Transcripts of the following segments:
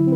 Good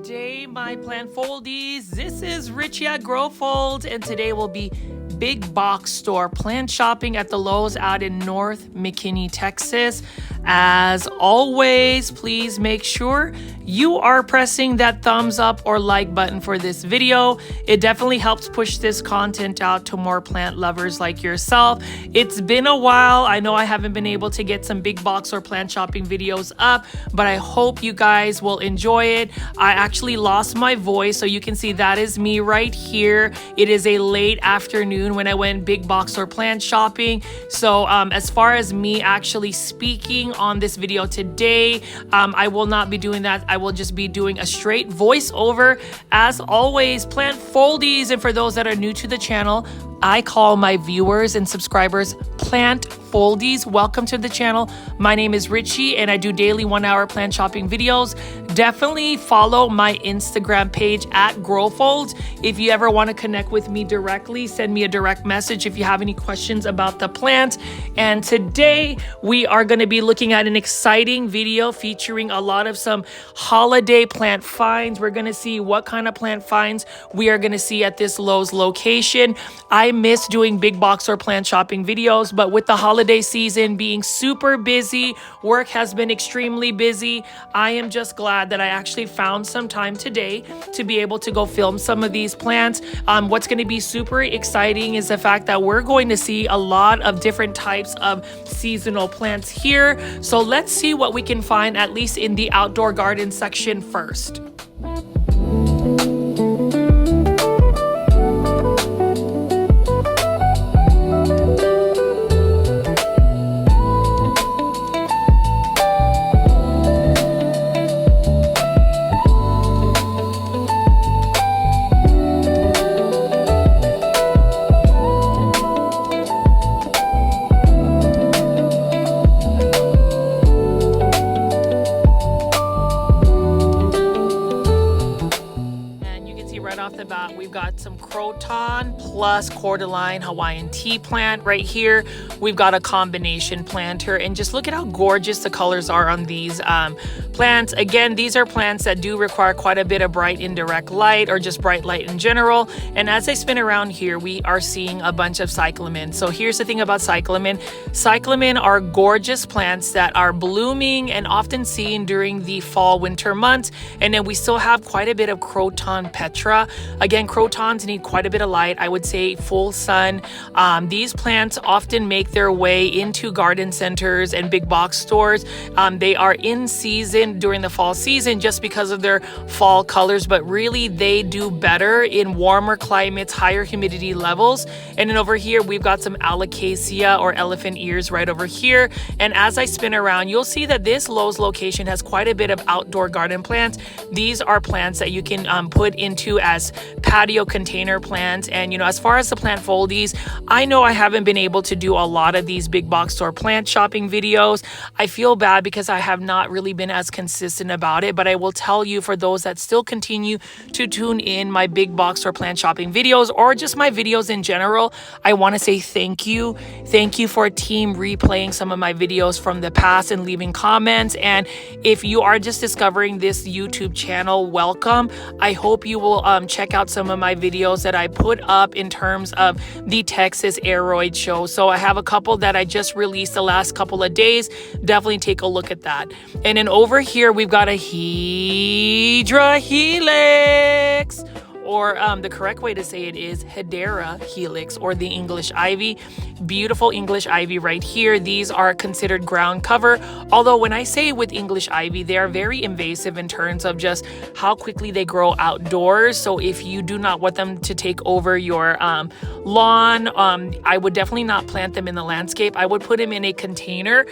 day, my plant foldies. This is Richie at GrowFold, and today will be big box store plant shopping at the Lowe's out in North McKinney, Texas. As always, please make sure you are pressing that thumbs up or like button for this video. It definitely helps push this content out to more plant lovers like yourself. It's been a while. I know I haven't been able to get some big box or plant shopping videos up, but I hope you guys will enjoy it. I actually lost my voice, so you can see that is me right here. It is a late afternoon when I went big box or plant shopping. So as far as me actually speaking on this video today, I will not be doing that. I will just be doing a straight voiceover. As always, plant foldies, and for those that are new to the channel, I call my viewers and subscribers plant foldies. Welcome to the channel. My name is Richie and I do daily 1-hour plant shopping videos. Definitely follow my Instagram page at GrowFold. If you ever want to connect with me directly, send me a direct message if you have any questions about the plant. And today we are going to be looking at an exciting video featuring a lot of some holiday plant finds. We're going to see what kind of plant finds we are going to see at this Lowe's location. I miss doing big box or plant shopping videos, but with the holiday season being super busy, work has been extremely busy. I am just glad that I actually found some time today to be able to go film some of these plants. What's going to be super exciting is the fact that we're going to see a lot of different types of seasonal plants here. So let's see what we can find, at least in the outdoor garden section first. We've got some croton plus cordyline Hawaiian tea plant right here. We've got a combination planter, and just look at how gorgeous the colors are on these plants. Again, these are plants that do require quite a bit of bright indirect light or just bright light in general. And as I spin around here, we are seeing a bunch of cyclamen. So here's the thing about cyclamen. Cyclamen are gorgeous plants that are blooming and often seen during the fall winter months. And then we still have quite a bit of croton petra. Again, crotons need quite a bit of light. I would say full sun. These plants often make their way into garden centers and big box stores. They are in season during the fall season just because of their fall colors, but really they do better in warmer climates, higher humidity levels. And then over here, we've got some alocasia or elephant ears right over here. And as I spin around, you'll see that this Lowe's location has quite a bit of outdoor garden plants. These are plants that you can put into as patio container plants. And as far as the plant foldies, I know I haven't been able to do a lot of these big box store plant shopping videos. I feel bad because I have not really been as consistent about it, but I will tell you, for those that still continue to tune in my big box or plant shopping videos or just my videos in general, I want to say thank you. Thank you for team replaying some of my videos from the past and leaving comments. And if you are just discovering this YouTube channel, welcome. I hope you will check out some of my videos that I put up in terms of the Texas Aeroid show. So I have a couple that I just released the last couple of days. Definitely take a look at that. And then over here, we've got a Hydra Helix, or the correct way to say it is Hedera Helix, or the English ivy. Beautiful English ivy right here. These are considered ground cover, although when I say with English ivy, they are very invasive in terms of just how quickly they grow outdoors. So if you do not want them to take over your lawn, I would definitely not plant them in the landscape. I would put them in a container.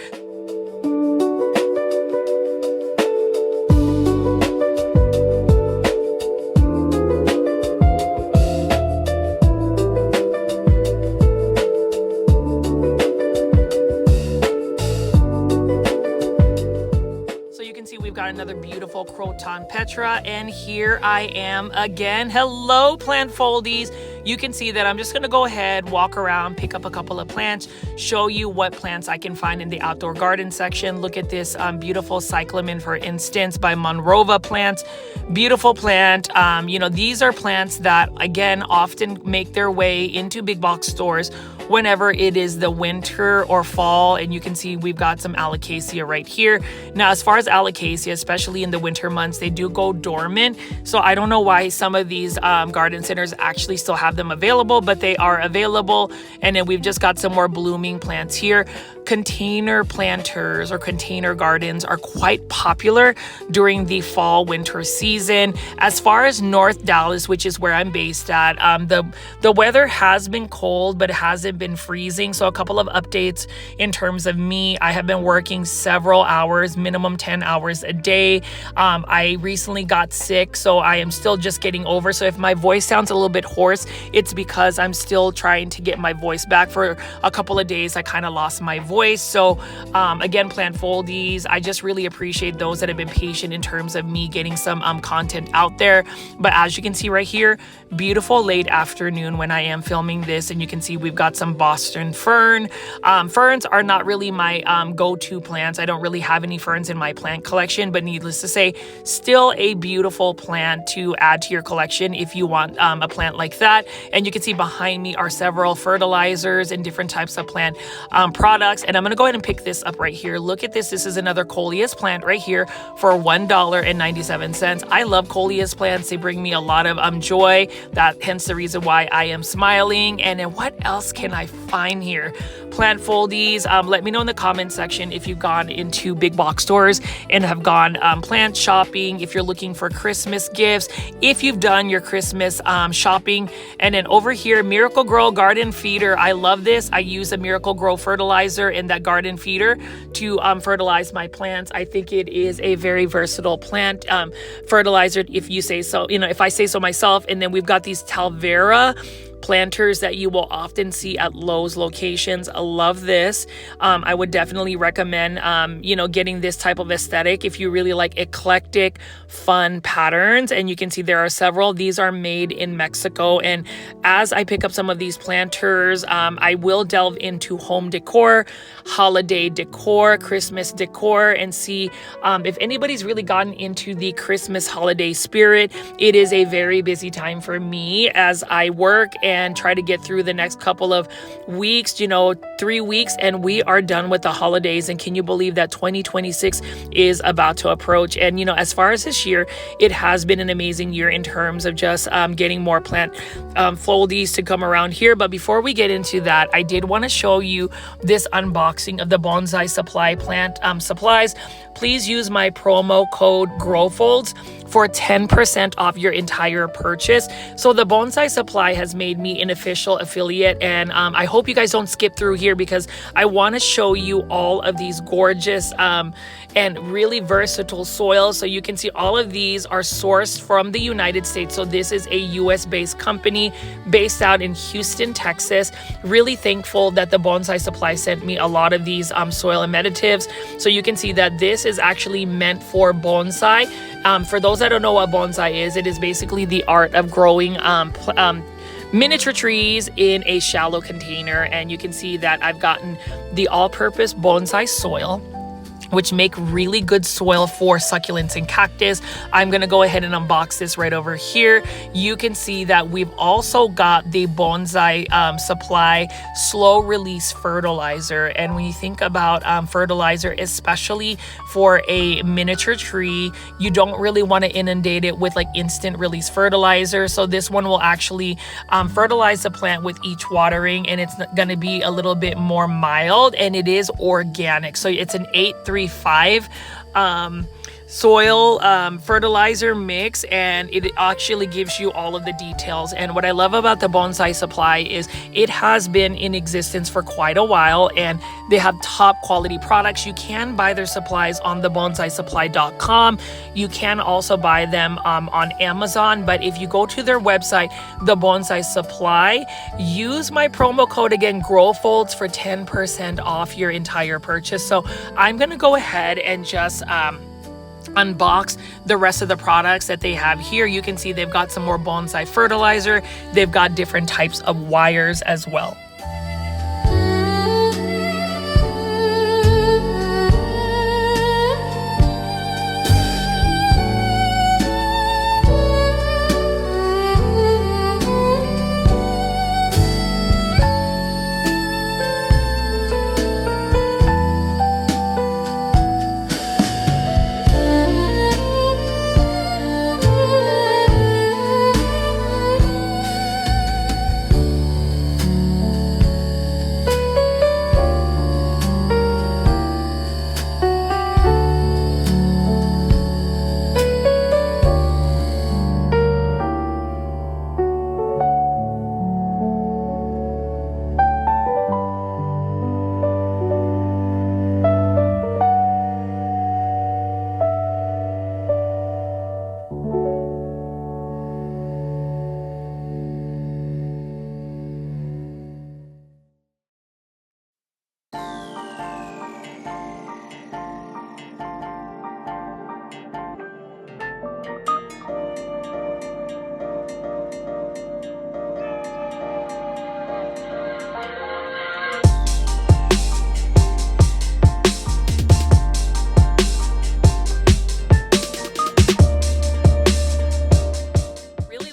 Another beautiful croton petra, and here I am again. Hello, plant foldies. you can see that I'm just going to go ahead, walk around, pick up a couple of plants, show you what plants I can find in the outdoor garden section. Look at this beautiful cyclamen, for instance, by Monrova Plants. Beautiful plant. You know, these are plants that, again, often make their way into big box stores whenever it is the winter or fall. And you can see we've got some alocasia right here. Now, as far as alocasia, especially in the winter months, they do go dormant. So I don't know why some of these garden centers actually still have them available, but they are available. And then we've just got some more blooming plants here. Container planters or container gardens are quite popular during the fall winter season. As far as North Dallas, which is where I'm based at, the weather has been cold, but it hasn't been freezing. So a couple of updates in terms of me. I have been working several hours, minimum 10 hours a day. I recently got sick, so I am still just getting over. So if my voice sounds a little bit hoarse, it's because I'm still trying to get my voice back. For a couple of days, I kind of lost my voice. So again, plant foldies, I just really appreciate those that have been patient in terms of me getting some content out there. But as you can see right here, beautiful late afternoon when I am filming this, and you can see we've got some Boston fern. Ferns are not really my go-to plants. I don't really have any ferns in my plant collection, but needless to say, still a beautiful plant to add to your collection if you want a plant like that. And you can see behind me are several fertilizers and different types of plant products. And I'm going to go ahead and pick this up right here. Look at this. This is another Coleus plant right here for $1.97. I love Coleus plants. They bring me a lot of joy. That hence the reason why I am smiling. And then what else can I find here? Plant foldies. Let me know in the comment section if you've gone into big box stores and have gone plant shopping, if you're looking for Christmas gifts, if you've done your Christmas shopping. And then over here, Miracle Grow garden feeder. I love this. I use a Miracle Grow fertilizer in that garden feeder to fertilize my plants. I think it is a very versatile plant fertilizer, if you say so, if I say so myself. And then we've got these Talvera planters that you will often see at Lowe's locations. I love this. I would definitely recommend, getting this type of aesthetic if you really like eclectic, fun patterns. And you can see there are several. These are made in Mexico. And as I pick up some of these planters, I will delve into home decor, holiday decor, Christmas decor, and see if anybody's really gotten into the Christmas holiday spirit. It is a very busy time for me as I work and try to get through the next couple of weeks, 3 weeks, and we are done with the holidays. And can you believe that 2026 is about to approach? And, as far as this year, it has been an amazing year in terms of just getting more plant foldies to come around here. But before we get into that, I did want to show you this unboxing of the Bonsai Supply plant supplies. Please use my promo code GROWFOLDS for 10% off your entire purchase. So the Bonsai Supply has made me an official affiliate, and I hope you guys don't skip through here because I want to show you all of these gorgeous and really versatile soils. So you can see all of these are sourced from the United States. So this is a US based company based out in Houston, Texas. Really thankful that the Bonsai Supply sent me a lot of these soil amendatives. So you can see that this is actually meant for bonsai. For those that don't know what bonsai is, it is basically the art of growing miniature trees in a shallow container. And you can see that I've gotten the all-purpose bonsai soil, which make really good soil for succulents and cactus. I'm gonna go ahead and unbox this right over here. You can see that we've also got the Bonsai Supply slow release fertilizer. And when you think about fertilizer, especially for a miniature tree, you don't really wanna inundate it with like instant release fertilizer. So this one will actually fertilize the plant with each watering, and it's gonna be a little bit more mild, and it is organic. So it's an 8-3-5 soil fertilizer mix, and it actually gives you all of the details. And what I love about the Bonsai Supply is it has been in existence for quite a while, and they have top quality products. You can buy their supplies on the bonsaisupply.com. You can also buy them on Amazon, but if you go to their website, the Bonsai Supply, use my promo code again, GROWFOLDS, for 10% off your entire purchase. So I'm gonna go ahead and just unbox the rest of the products that they have here. You can see they've got some more bonsai fertilizer. They've got different types of wires as well.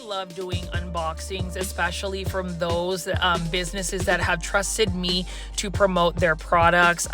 Love doing unboxings, especially from those businesses that have trusted me to promote their products.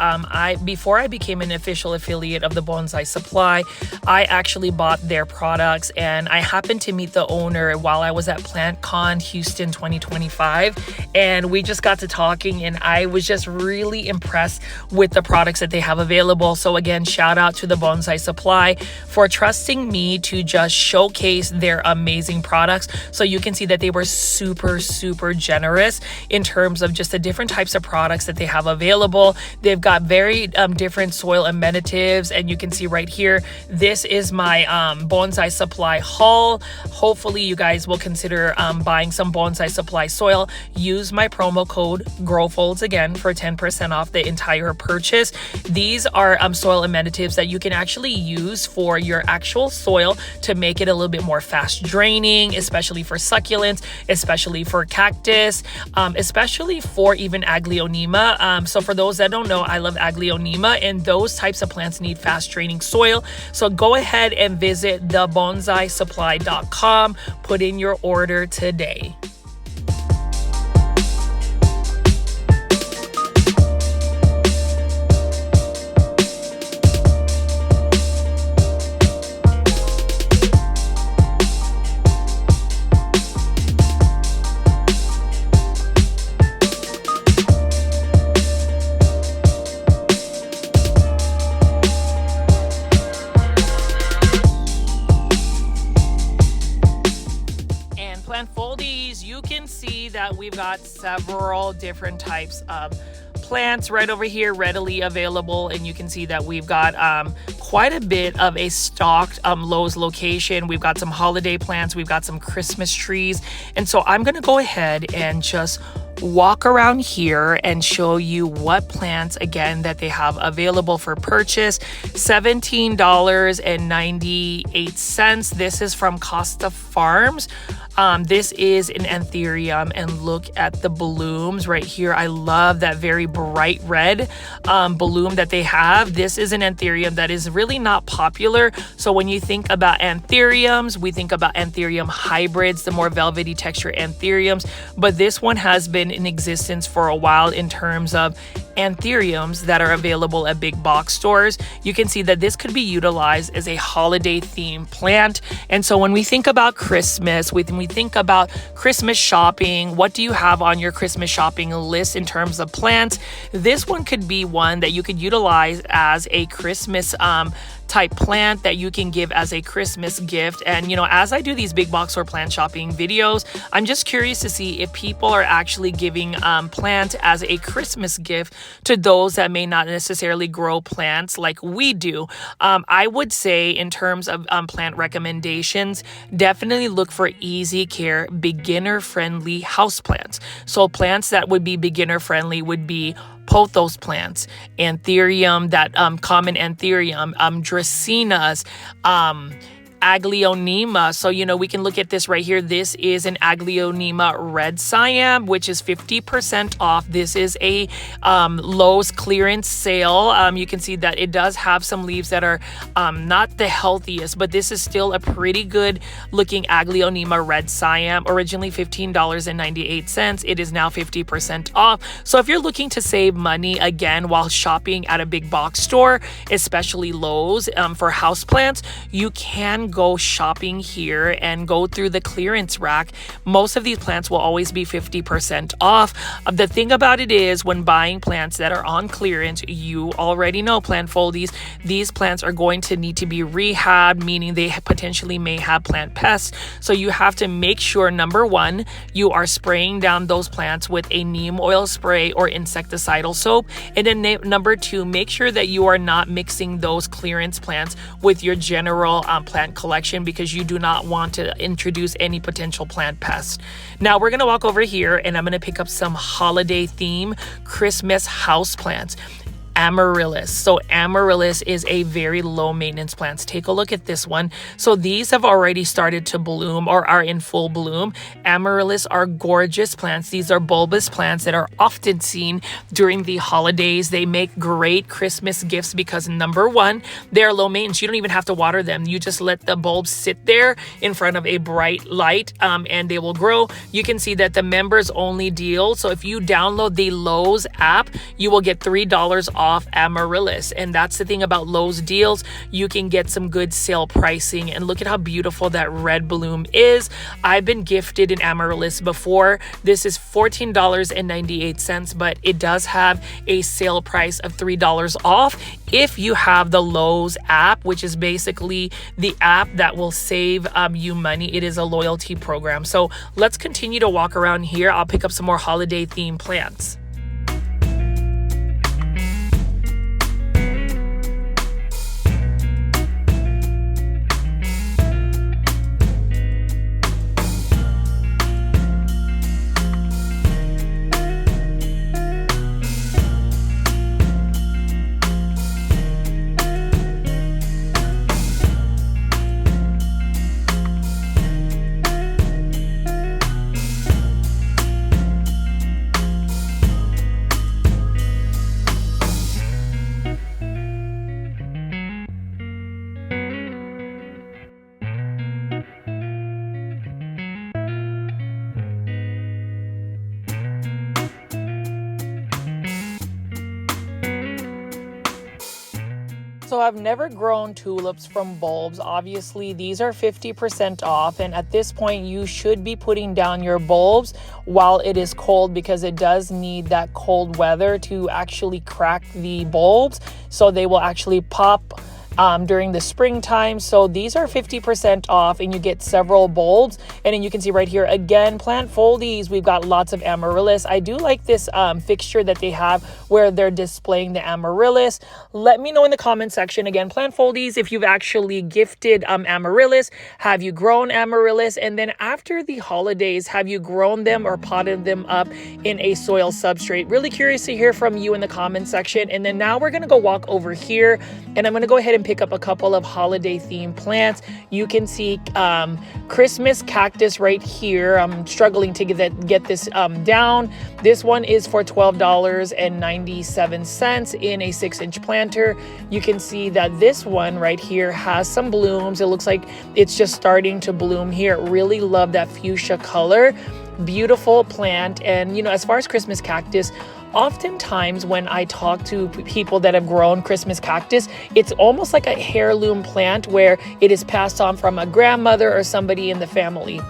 Before I became an official affiliate of the Bonsai Supply, I actually bought their products, and I happened to meet the owner while I was at PlantCon Houston 2025, and we just got to talking, and I was just really impressed with the products that they have available. So again, shout out to the Bonsai Supply for trusting me to just showcase their amazing products. So you can see that they were super generous in terms of just the different types of products that they have available. They've got very different soil amenities, and you can see right here, this is my Bonsai Supply haul. Hopefully you guys will consider buying some Bonsai Supply soil. Use my promo code GROWFOLDS again for 10% off the entire purchase. These are soil amenities that you can actually use for your actual soil to make it a little bit more fast draining, especially for succulents, especially for cactus, especially for even Aglaonema. So for those that don't know, I love Aglaonema, and those types of plants need fast draining soil. So go ahead and visit thebonsaisupply.com. Put in your order today. You can see that we've got several different types of plants right over here readily available, and you can see that we've got quite a bit of a stocked Lowe's location. We've got some holiday plants, we've got some Christmas trees, and so I'm gonna go ahead and just walk around here and show you what plants again that they have available for purchase. $17.98. This is from Costa Farms. This is an anthurium, and look at the blooms right here. I love that very bright red bloom that they have. This is an anthurium that is really not popular. So when you think about anthuriums, we think about anthurium hybrids, the more velvety texture anthuriums, but this one has been in existence for a while in terms of anthuriums that are available at big box stores. You can see that this could be utilized as a holiday themed plant. And so when we think about Christmas, when we think about Christmas shopping, what do you have on your Christmas shopping list in terms of plants? This one could be one that you could utilize as a Christmas type plant that you can give as a Christmas gift. And you know, as I do these big box or plant shopping videos, I'm just curious to see if people are actually giving plant as a Christmas gift to those that may not necessarily grow plants like we do. I would say in terms of plant recommendations, definitely look for easy care, beginner friendly houseplants. So plants that would be beginner friendly would be Pothos plants, Anthurium, that common Anthurium, Dracaenas, Aglaonema. So, we can look at this right here. This is an Aglaonema red Siam, which is 50% off. This is a Lowe's clearance sale. You can see that it does have some leaves that are not the healthiest, but this is still a pretty good looking Aglaonema red Siam. Originally $15.98. It is now 50% off. So if you're looking to save money again while shopping at a big box store, especially Lowe's, for houseplants, you can go shopping here and go through the clearance rack. Most of these plants will always be 50% off. The thing about it is, when buying plants that are on clearance, you already know, plant foldies, these plants are going to need to be rehabbed, meaning they potentially may have plant pests. So you have to make sure, number one, you are spraying down those plants with a neem oil spray or insecticidal soap. And then number two, make sure that you are not mixing those clearance plants with your general plant collection, because you do not want to introduce any potential plant pests. Now we're going to walk over here and I'm going to pick up some holiday theme Christmas house plants. Amaryllis. So amaryllis is a very low maintenance plant. Take a look at this one. So these have already started to bloom or are in full bloom. Amaryllis are gorgeous plants. These are bulbous plants that are often seen during the holidays. They make great Christmas gifts because, number one, they're low maintenance. You don't even have to water them. You just let the bulbs sit there in front of a bright light and they will grow. You can see that the members only deal. So if you download the Lowe's app, you will get $3 off amaryllis. And that's the thing about Lowe's deals. You can get some good sale pricing. And look at how beautiful that red bloom is. I've been gifted an amaryllis before. This is $14.98, but it does have a sale price of $3 off if you have the Lowe's app, which is basically the app that will save you money. It is a loyalty program. So let's continue to walk around here. I'll pick up some more holiday themed plants. So I've never grown tulips from bulbs. Obviously, these are 50% off. And at this point, you should be putting down your bulbs while it is cold, because it does need that cold weather to actually crack the bulbs. So they will actually pop during the springtime. So these are 50% off and you get several bulbs. And then you can see right here again, plant foldies, we've got lots of amaryllis. I do like this fixture that they have where they're displaying the amaryllis. Let me know in the comment section, again, plant foldies, if you've actually gifted amaryllis. Have you grown amaryllis? And then after the holidays, have you grown them or potted them up in a soil substrate? Really curious to hear from you in the comment section. And then now we're going to go walk over here and I'm going to go ahead and pick up a couple of holiday themed plants. You can see Christmas cactus right here. I'm struggling to get this down. This one is for $12.97 in a 6-inch planter. You can see that this one right here has some blooms. It looks like it's just starting to bloom here. Really love that fuchsia color. Beautiful plant. And as far as Christmas cactus, oftentimes when I talk to people that have grown Christmas cactus, it's almost like a heirloom plant where it is passed on from a grandmother or somebody in the family.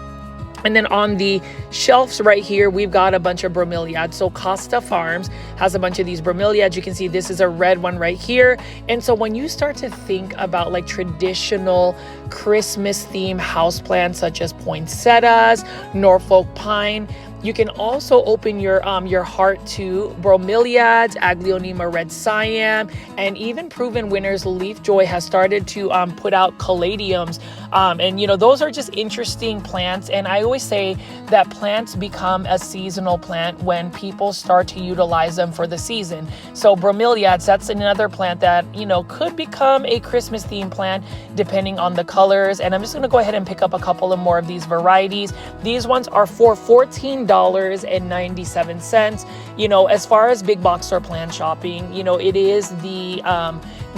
And then on the shelves right here, we've got a bunch of bromeliads. So Costa Farms has a bunch of these bromeliads. You can see this is a red one right here. And so when you start to think about like traditional Christmas theme houseplants such as poinsettias, Norfolk pine, You can also open your heart to bromeliads, Aglaonema red cyan, and even proven winners Leaf Joy has started to put out caladiums. And those are just interesting plants. And I always say that plants become a seasonal plant when people start to utilize them for the season. So bromeliads, that's another plant that could become a Christmas themed plant depending on the colors. And I'm just going to go ahead and pick up a couple of more of these varieties. These ones are for $14.97. As far as big box store plant shopping, it is the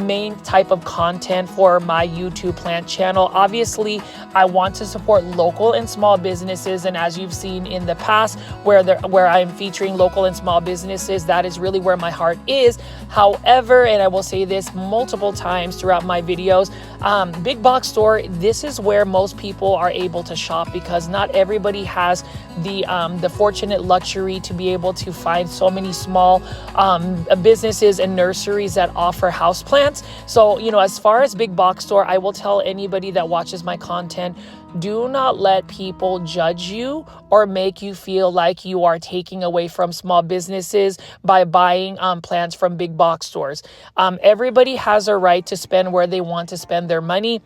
main type of content for my YouTube plant channel. Obviously, I want to support local and small businesses, and as you've seen in the past, where I'm featuring local and small businesses, that is really where my heart is. However, and I will say this multiple times throughout my videos, big box store, this is where most people are able to shop, because not everybody has the fortunate luxury to be able to find so many small businesses and nurseries that offer houseplants. So, as far as big box store, I will tell anybody that watches my content, do not let people judge you or make you feel like you are taking away from small businesses by buying plants from big box stores. Everybody has a right to spend where they want to spend their money.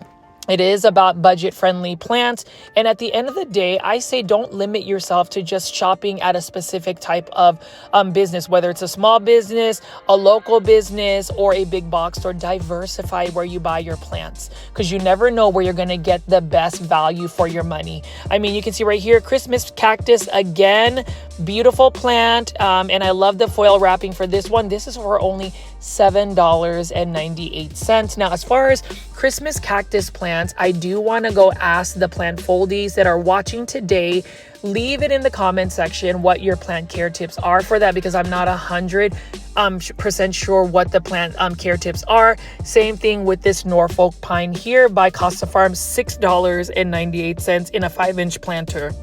It is about budget-friendly plants. And at the end of the day, I say don't limit yourself to just shopping at a specific type of business, whether it's a small business, a local business, or a big box store. Diversify where you buy your plants, because you never know where you're going to get the best value for your money. I mean, you can see right here, Christmas cactus again, beautiful plant. And I love the foil wrapping for this one. This is for only $7.98. Now, as far as Christmas cactus plants, I do want to go ask the plant foldies that are watching today, leave it in the comment section what your plant care tips are for that, because I'm not 100% sure what the plant care tips are. Same thing with this Norfolk pine here by Costa Farms, $6.98 in a 5-inch planter.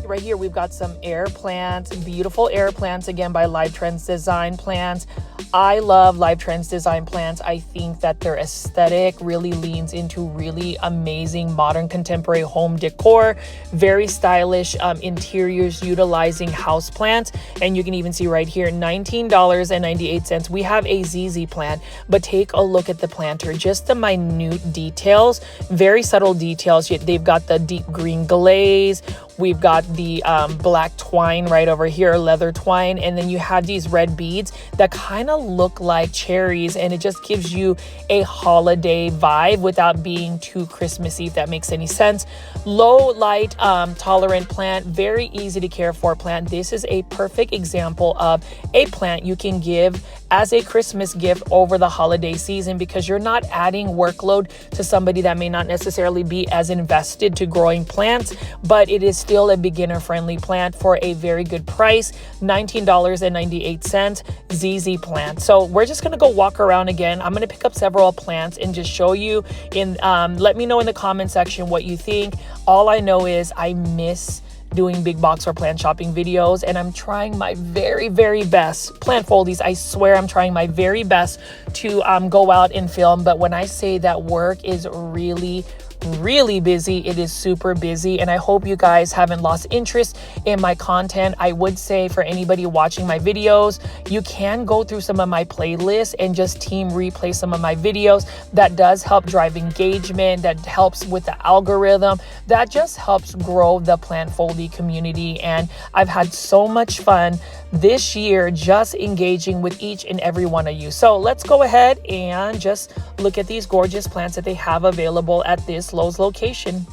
Right here, we've got some air plants, beautiful air plants, again, by Live Trends Design Plants. I love Live Trends Design Plants. I think that their aesthetic really leans into really amazing modern contemporary home decor, very stylish interiors utilizing house plants. And you can even see right here, $19.98. We have a ZZ plant, but take a look at the planter, just the minute details, very subtle details. They've got the deep green glaze. We've got the black twine right over here, leather twine, and then you have these red beads that kind of look like cherries, and it just gives you a holiday vibe without being too Christmassy, if that makes any sense. Low light tolerant plant, very easy to care for plant. This is a perfect example of a plant you can give as a Christmas gift over the holiday season, because you're not adding workload to somebody that may not necessarily be as invested to growing plants, but it is still a beginner friendly plant for a very good price, $19.98 ZZ plant. So we're just going to go walk around again. I'm going to pick up several plants and just show you let me know in the comment section what you think. All I know is I miss doing big box or plant shopping videos, and I'm trying my very, very best. Plant foldies, I swear I'm trying my very best to go out and film. But when I say that work is really busy, it is super busy, and I hope you guys haven't lost interest in my content. I would say for anybody watching my videos, you can go through some of my playlists and just team replay some of my videos. That does help drive engagement, that helps with the algorithm, that just helps grow the plant foldy community. And I've had so much fun this year just engaging with each and every one of you. So let's go ahead and just look at these gorgeous plants that they have available at this Lowe's location.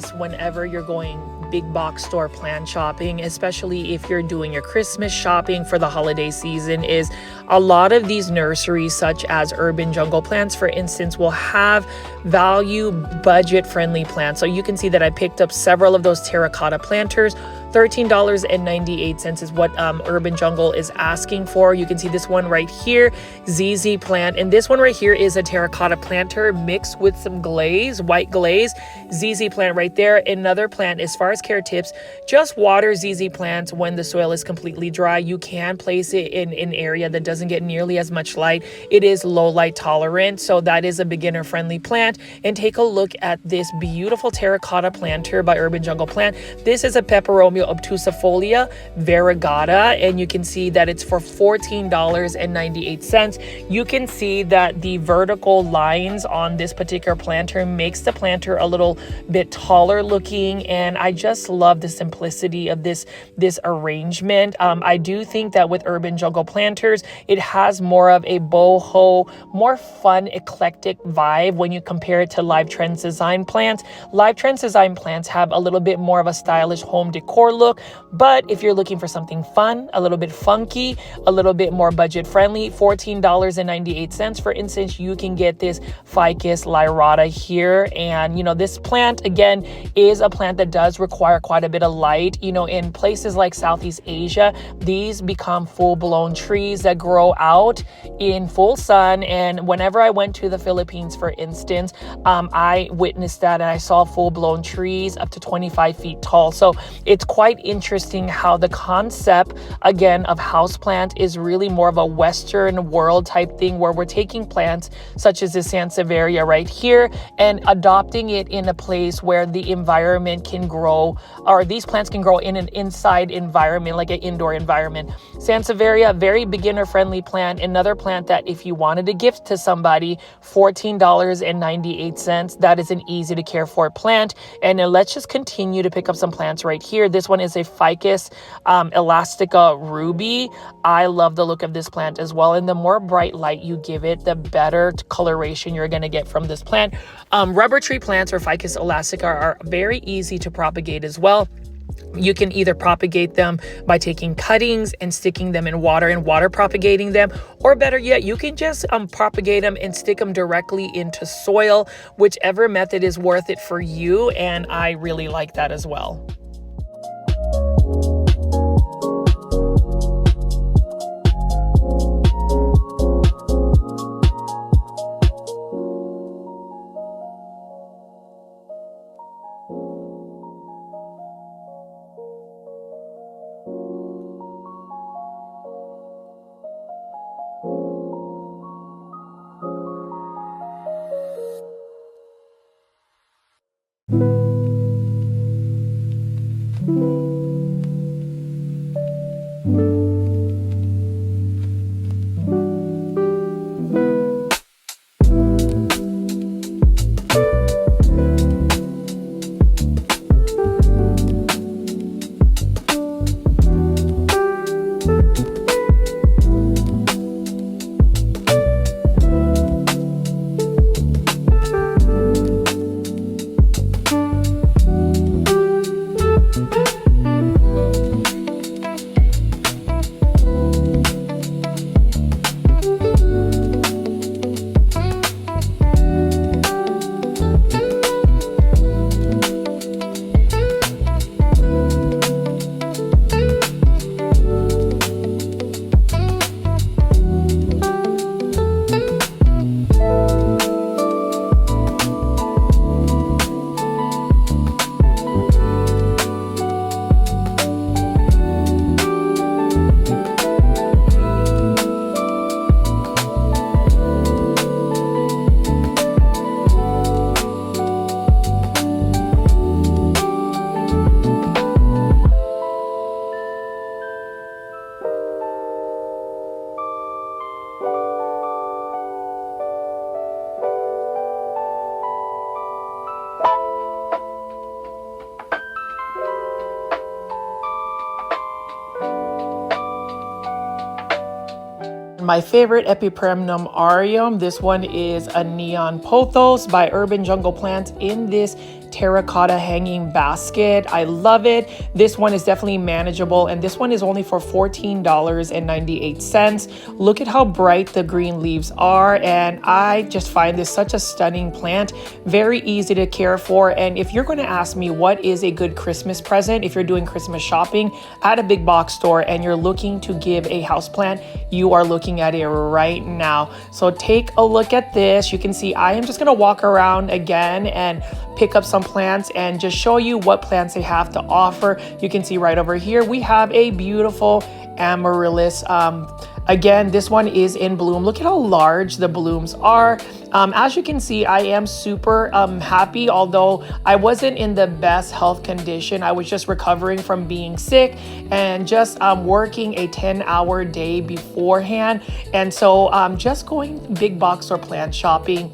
this whenever you're going big box store plant shopping, especially if you're doing your Christmas shopping for the holiday season, is a lot of these nurseries, such as Urban Jungle Plants, for instance, will have value budget friendly plants. So you can see that I picked up several of those terracotta planters. $13.98 is what Urban Jungle is asking for. You can see this one right here, ZZ plant, and this one right here is a terracotta planter mixed with some glaze, white glaze. ZZ plant right there. Another plant, as far as care tips, just water ZZ plants when the soil is completely dry. You can place it in an area that doesn't get nearly as much light. It is low light tolerant, so that is a beginner friendly plant. And take a look at this beautiful terracotta planter by Urban Jungle Plant. This is a Peperomia obtusifolia variegata, and you can see that it's for $14.98. You can see that the vertical lines on this particular planter makes the planter a little bit taller looking, and I just love the simplicity of this arrangement. I do think that with Urban Jungle planters, it has more of a boho, more fun, eclectic vibe when you compare it to Live Trends Design plants. Live Trends Design plants have a little bit more of a stylish home decor look, but if you're looking for something fun, a little bit funky, a little bit more budget friendly, $14.98. For instance, you can get this Ficus lyrata here, and this plant again is a plant that does require quite a bit of light. In places like Southeast Asia, these become full-blown trees that grow out in full sun, and whenever I went to the Philippines, for instance, I witnessed that, and I saw full-blown trees up to 25 feet tall. So it's quite interesting how the concept again of houseplant is really more of a Western world type thing, where we're taking plants such as the Sansevieria right here and adopting it in a place where the environment can grow, or these plants can grow in an inside environment, like an indoor environment. Sansevieria, very beginner friendly plant. Another plant that if you wanted to gift to somebody, $14.98. That is an easy to care for plant. And then let's just continue to pick up some plants right here. This one is a Ficus elastica ruby. I love the look of this plant as well. And the more bright light you give it, the better coloration you're going to get from this plant. Rubber tree plants or Ficus elastica are very easy to propagate as well. You can either propagate them by taking cuttings and sticking them in water and water propagating them, or better yet, you can just propagate them and stick them directly into soil, whichever method is worth it for you. And I really like that as well. My favorite Epipremnum aureum. This one is a neon pothos by Urban Jungle Plants in this terracotta hanging basket. I love it. This one is definitely manageable, and this one is only for $14.98. Look at how bright the green leaves are, and I just find this such a stunning plant. Very easy to care for. And if you're going to ask me what is a good Christmas present, if you're doing Christmas shopping at a big box store and you're looking to give a houseplant, you are looking at it right now. So take a look at this. You can see I am just going to walk around again and pick up some plants and just show you what plants they have to offer. You can see right over here we have a beautiful amaryllis. Again, this one is in bloom. Look at how large the blooms are. As you can see, I am super happy, although I wasn't in the best health condition. I was just recovering from being sick and just working a 10-hour day beforehand. And so just going big box or plant shopping,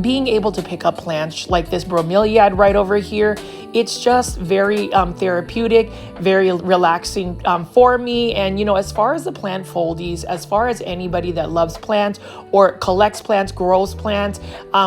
being able to pick up plants like this bromeliad right over here, it's just very therapeutic, very relaxing for me. And you know, as far as the plant foldies, as far as anybody that loves plants or collects plants, grows plants,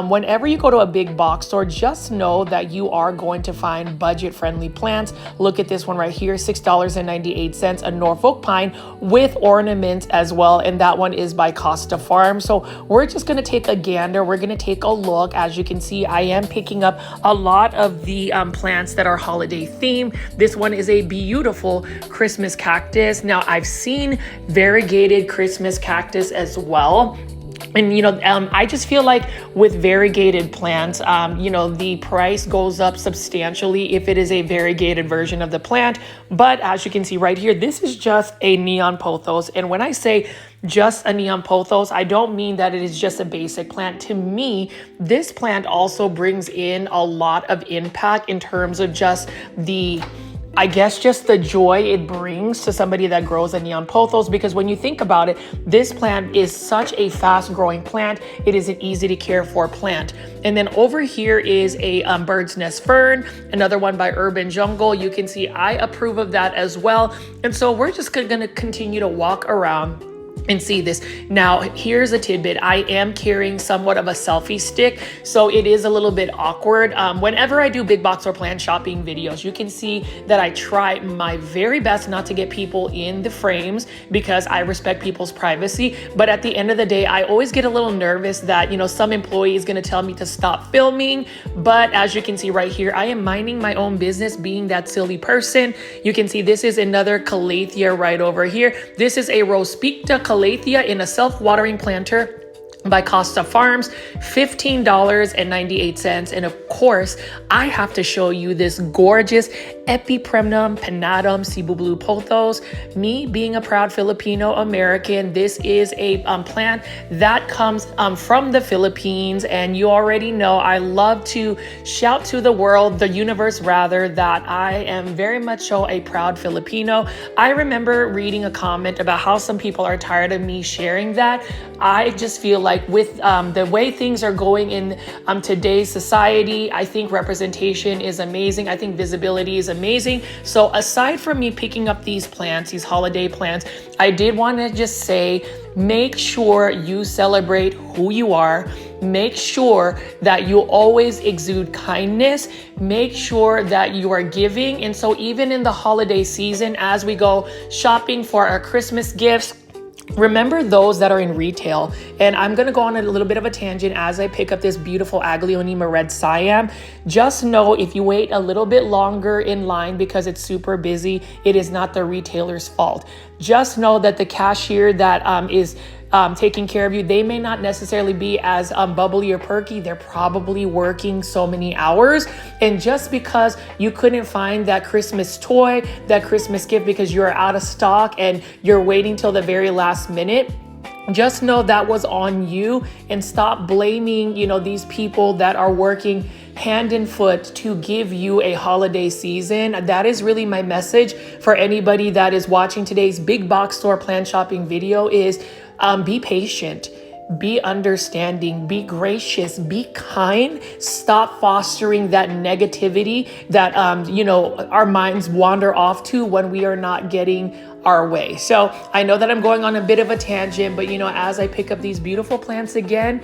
whenever you go to a big box store, just know that you are going to find budget-friendly plants. Look at this one right here, $6.98, a Norfolk pine with ornaments as well, and that one is by Costa Farm. So we're just going to take a gander. We're going to take a look. As you can see, I am picking up a lot of the plants that are holiday themed. This one is a beautiful Christmas cactus. Now, I've seen variegated Christmas cactus as well. And, you know, I just feel like with variegated plants, you know, the price goes up substantially if it is a variegated version of the plant. But as you can see right here, this is just a neon pothos. And when I say just a neon pothos, I don't mean that it is just a basic plant. To me, this plant also brings in a lot of impact in terms of just the, I guess, just the joy it brings to somebody that grows a neon pothos, because when you think about it, this plant is such a fast growing plant. It is an easy to care for plant. And then over here is a bird's nest fern, another one by Urban Jungle. You can see I approve of that as well. And so we're just going to continue to walk around and see this. Now, here's a tidbit. I am carrying somewhat of a selfie stick, so it is a little bit awkward. Whenever I do big box or plant shopping videos, you can see that I try my very best not to get people in the frames because I respect people's privacy. But at the end of the day, I always get a little nervous that, you know, some employee is going to tell me to stop filming. But as you can see right here, I am minding my own business, being that silly person. You can see this is another calathea right over here. This is a Rospicta calathea in a self-watering planter by Costa Farms, $15.98. And of course, I have to show you this gorgeous Epipremnum pinnatum Cebu Blue Pothos. Me being a proud Filipino American, this is a plant that comes from the Philippines. And you already know I love to shout to the world, the universe rather, that I am very much so a proud Filipino. I remember reading a comment about how some people are tired of me sharing that. I just feel like with the way things are going in today's society, I think representation is amazing. I think visibility is amazing. So aside from me picking up these plants, these holiday plants, I did want to just say, make sure you celebrate who you are. Make sure that you always exude kindness. Make sure that you are giving. And so even in the holiday season, as we go shopping for our Christmas gifts, remember those that are in retail. And I'm going to go on a little bit of a tangent as I pick up this beautiful Aglaonema red Siam. Just know if you wait a little bit longer in line because it's super busy, it is not the retailer's fault. Just know that the cashier that is taking care of you, they may not necessarily be as bubbly or perky. They're probably working so many hours. And just because you couldn't find that Christmas toy, that Christmas gift because you're out of stock and you're waiting till the very last minute, just know that was on you, and stop blaming, you know, these people that are working hand and foot to give you a holiday season. That is really my message for anybody that is watching today's big box store plant shopping video is be patient, be understanding, be gracious, be kind. Stop fostering that negativity that, you know, our minds wander off to when we are not getting our way. So I know that I'm going on a bit of a tangent, but you know, as I pick up these beautiful plants again,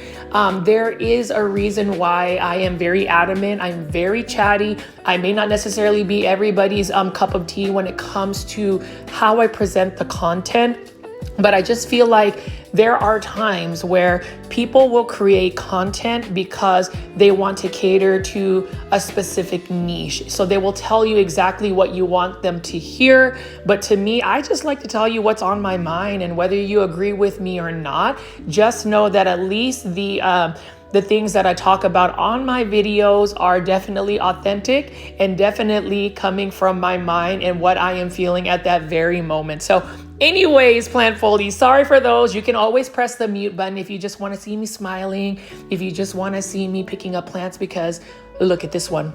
there is a reason why I am very adamant. I'm very chatty. I may not necessarily be everybody's cup of tea when it comes to how I present the content, but I just feel like there are times where people will create content because they want to cater to a specific niche. So they will tell you exactly what you want them to hear. But to me, I just like to tell you what's on my mind, and whether you agree with me or not, just know that at least the things that I talk about on my videos are definitely authentic and definitely coming from my mind and what I am feeling at that very moment. So anyways, plant foldies, sorry for those. You can always press the mute button if you just want to see me smiling, if you just want to see me picking up plants, because look at this one.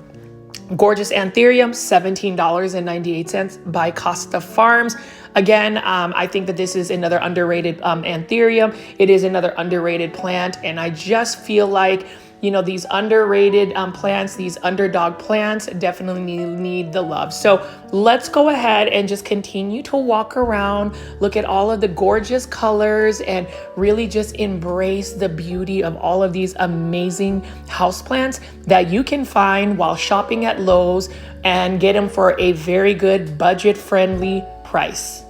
Gorgeous Anthurium, $17.98 by Costa Farms. Again, I think that this is another underrated Anthurium. It is another underrated plant, and I just feel like, you know, these underrated plants, these underdog plants definitely need the love. So let's go ahead and just continue to walk around, look at all of the gorgeous colors, and really just embrace the beauty of all of these amazing houseplants that you can find while shopping at Lowe's, and get them for a very good budget-friendly price.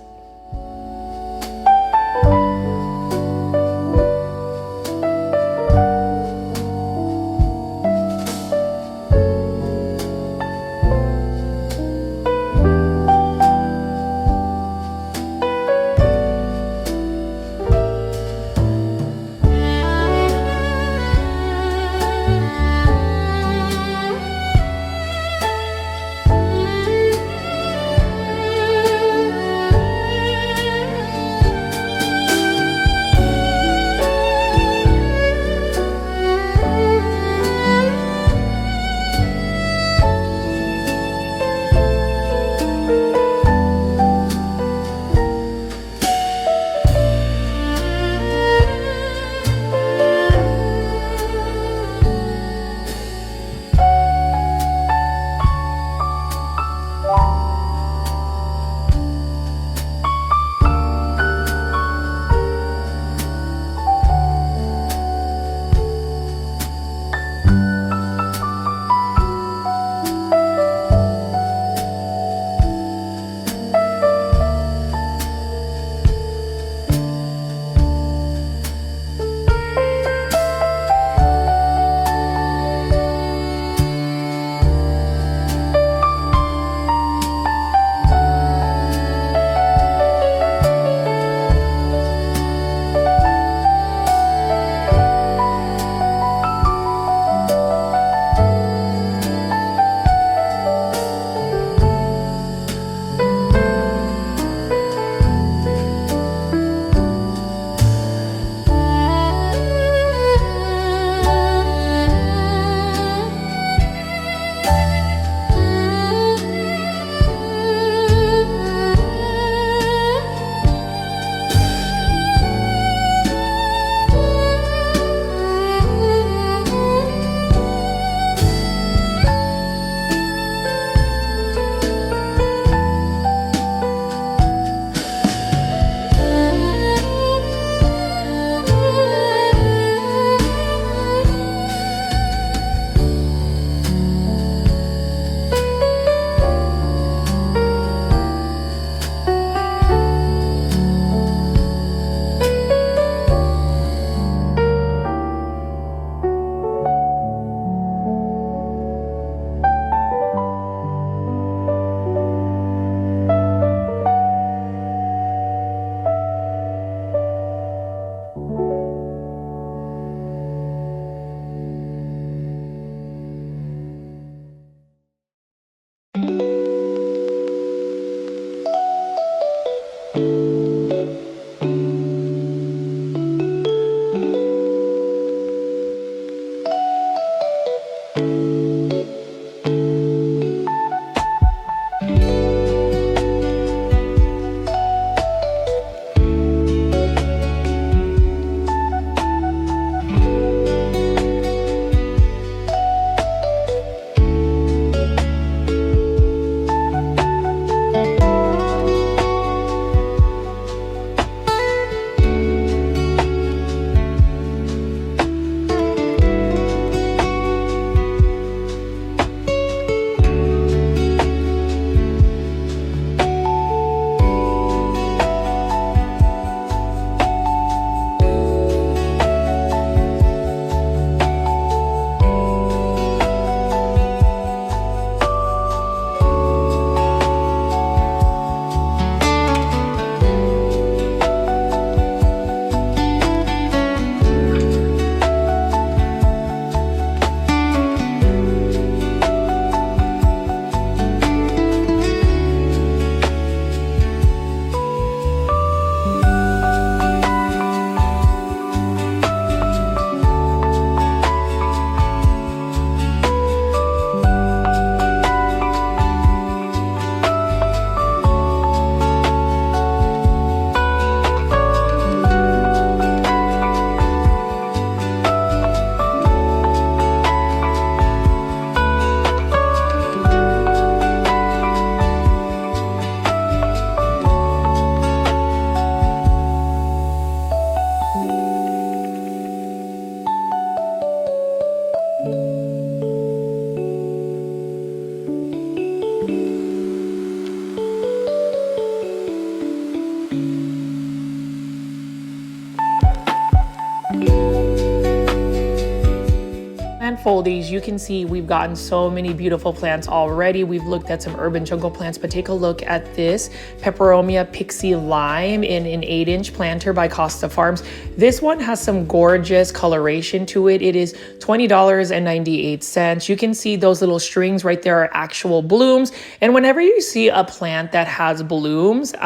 foldies, you can see we've gotten so many beautiful plants already. We've looked at some urban jungle plants, but take a look at this Peperomia Pixie Lime in an 8-inch planter by Costa Farms. This one has some gorgeous coloration to it. It is $20.98. You can see those little strings right there are actual blooms. And whenever you see a plant that has blooms,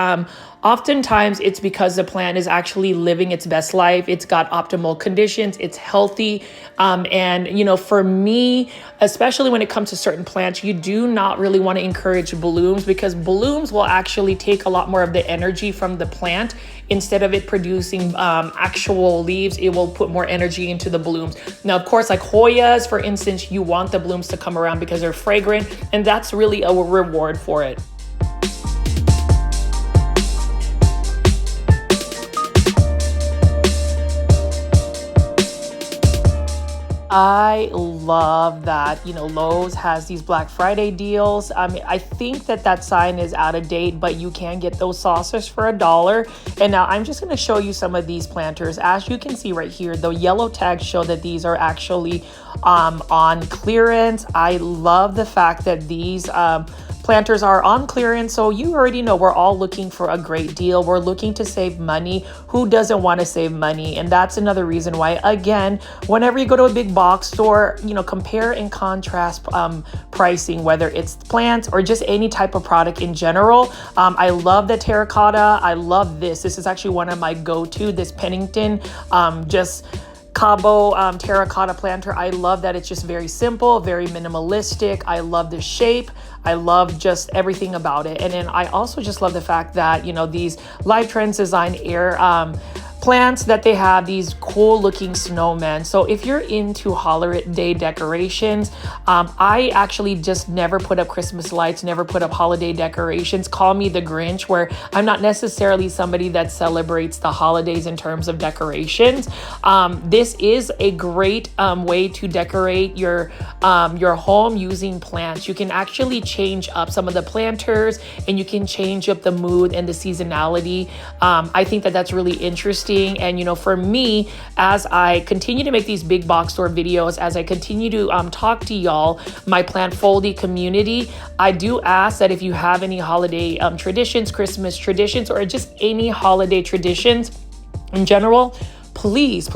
oftentimes it's because the plant is actually living its best life. It's got optimal conditions, it's healthy. And you know, for me, especially when it comes to certain plants, you do not really want to encourage blooms, because blooms will actually take a lot more of the energy from the plant. Instead of it producing actual leaves, it will put more energy into the blooms. Now, of course, like Hoyas, for instance, you want the blooms to come around because they're fragrant, and that's really a reward for it. I love that, you know, Lowe's has these Black Friday deals. I mean, I think that sign is out of date, but you can get those saucers for $1. And now I'm just going to show you some of these planters. As you can see right here, the yellow tags show that these are actually on clearance. I love the fact that these planters are on clearance, so you already know we're all looking for a great deal. We're looking to save money. Who doesn't want to save money? And that's another reason why, again, whenever you go to a big box store, you know, compare and contrast pricing, whether it's plants or just any type of product in general. I love the terracotta. I love this. This is actually one of my go-to, this Pennington, just Cabo terracotta planter. I love that it's just very simple, very minimalistic. I love the shape. I love just everything about it. And then I also just love the fact that, you know, these Live Trends Design Air plants, that they have these cool looking snowmen. So if you're into holiday decorations, I actually just never put up Christmas lights, never put up holiday decorations. Call me the Grinch, where I'm not necessarily somebody that celebrates the holidays in terms of decorations. This is a great way to decorate your home using plants. You can actually change up some of the planters, and you can change up the mood and the seasonality. I think that that's really interesting. And, you know, for me, as I continue to make these big box store videos, as I continue to talk to y'all, my plant foldy community, I do ask that if you have any holiday traditions, Christmas traditions, or just any holiday traditions in general, please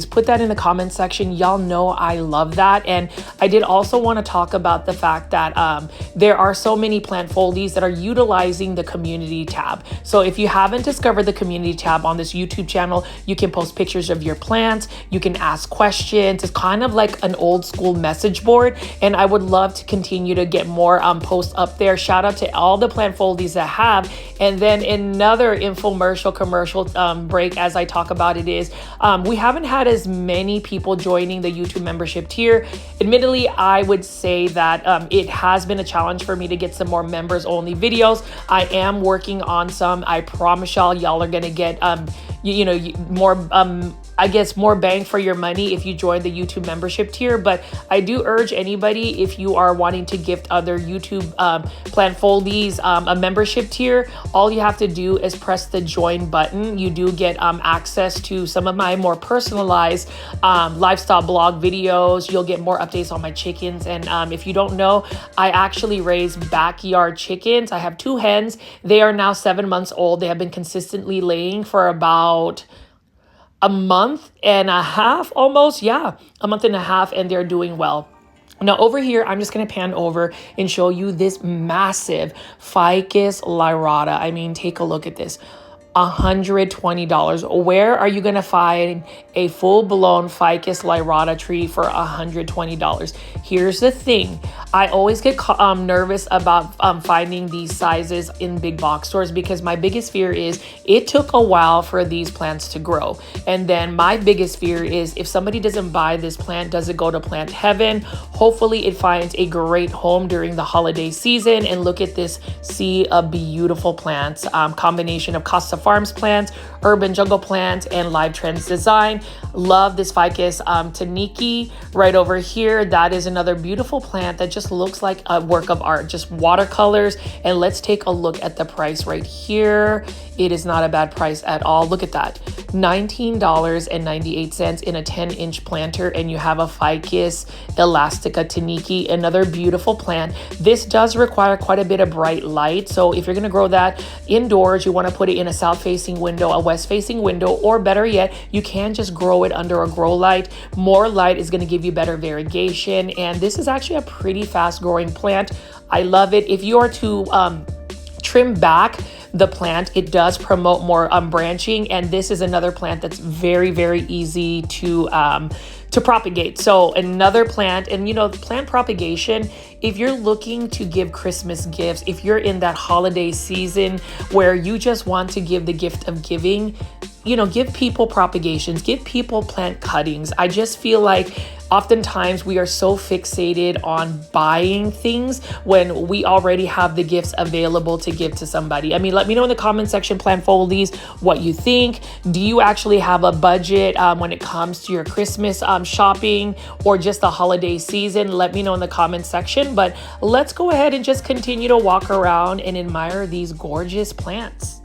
put that in the comment section. Y'all know I love that. And I did also want to talk about the fact that there are so many plant foldies that are utilizing the community tab. So if you haven't discovered the community tab on this YouTube channel, you can post pictures of your plants, you can ask questions. It's kind of like an old school message board, and I would love to continue to get more posts up there. Shout out to all the plant foldies that have. And then another infomercial commercial break, as I talk about it, is we haven't had as many people joining the YouTube membership tier. Admittedly, I would say that it has been a challenge for me to get some more members only videos. I am working on some. I promise y'all are gonna get more I guess more bang for your money if you join the YouTube membership tier. But I do urge anybody, if you are wanting to gift other YouTube plant foldies a membership tier, all you have to do is press the join button. You do get access to some of my more personalized lifestyle blog videos. You'll get more updates on my chickens. And if you don't know, I actually raise backyard chickens. I have 2 hens. They are now 7 months old. They have been consistently laying for about a month and a half, almost. Yeah, a month and a half, and they're doing well. Now over here, I'm just going to pan over and show you this massive Ficus lyrata. I mean, take a look at this. $120. Where are you going to find a full-blown Ficus lyrata tree for $120? Here's the thing. I always get nervous about finding these sizes in big box stores, because my biggest fear is it took a while for these plants to grow. And then my biggest fear is if somebody doesn't buy this plant, does it go to plant heaven? Hopefully it finds a great home during the holiday season. And look at this sea of beautiful plants, combination of Costa Farms plants, Urban Jungle plants, and Live Trends Design. Love this ficus taniki right over here. That is another beautiful plant that just looks like a work of art, just watercolors. And let's take a look at the price right here. It is not a bad price at all. Look at that, $19.98 in a 10-inch planter, and you have a ficus elastica taniki, another beautiful plant. This does require quite a bit of bright light, so if you're going to grow that indoors, you want to put it in a south-facing window, a west-facing window, or better yet, you can just grow it under a grow light. More light is going to give you better variegation, and this is actually a pretty fast-growing plant. I love it. If you are to trim back the plant, it does promote more branching, and this is another plant that's very, very easy to propagate. So another plant, and you know, plant propagation, if you're looking to give Christmas gifts, if you're in that holiday season where you just want to give the gift of giving, you know, give people propagations, give people plant cuttings. I just feel like oftentimes we are so fixated on buying things when we already have the gifts available to give to somebody. I mean, let me know in the comment section, plant foldies, what you think. Do you actually have a budget when it comes to your Christmas shopping or just the holiday season? Let me know in the comment section, but let's go ahead and just continue to walk around and admire these gorgeous plants.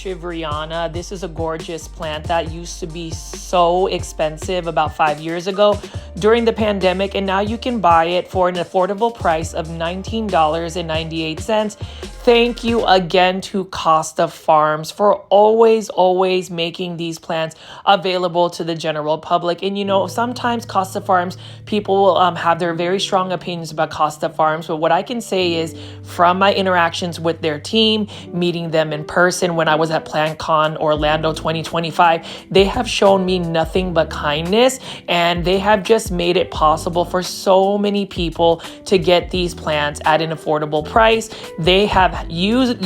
Shivriana. This is a gorgeous plant that used to be so expensive about 5 years ago during the pandemic, and now you can buy it for an affordable price of $19.98. Thank you again to Costa Farms for always making these plants available to the general public. And you know, sometimes Costa Farms, people will have their very strong opinions about Costa Farms, but what I can say is from my interactions with their team, meeting them in person when I was at PlantCon Orlando 2025, they have shown me nothing but kindness, and they have just made it possible for so many people to get these plants at an affordable price. They have used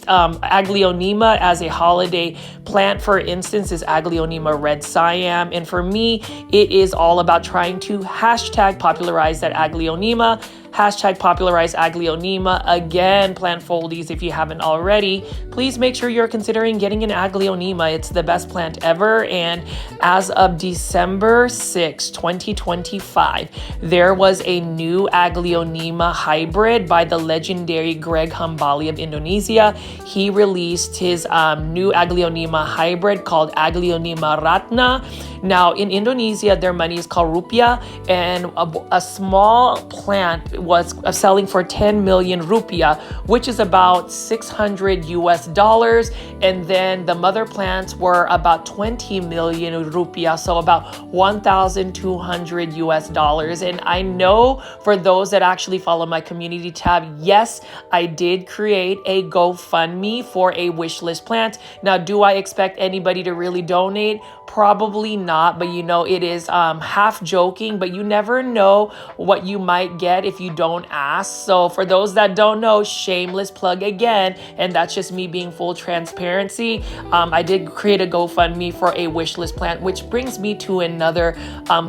Aglaonema as a holiday plant. For instance, is Aglaonema Red Siam, and for me, it is all about trying to hashtag popularize that Aglaonema. Hashtag popularize Aglaonema. Again, plant foldies, if you haven't already, please make sure you're considering getting an Aglaonema. It's the best plant ever. And as of December 6, 2025, there was a new Aglaonema hybrid by the legendary Greg Hambali of Indonesia. He released his new Aglaonema hybrid called Aglaonema Ratna. Now, in Indonesia, their money is called rupiah, and a small plant was selling for 10 million rupiah, which is about $600. And then the mother plants were about 20 million rupiah, so about $1,200. And I know for those that actually follow my community tab, yes, I did create a GoFundMe for a wish list plant. Now, do I expect anybody to really donate? Probably not, but you know, it is half joking, but you never know what you might get if you don't ask. So for those that don't know, shameless plug again, and that's just me being full transparency. I did create a GoFundMe for a wish list plant, which brings me to another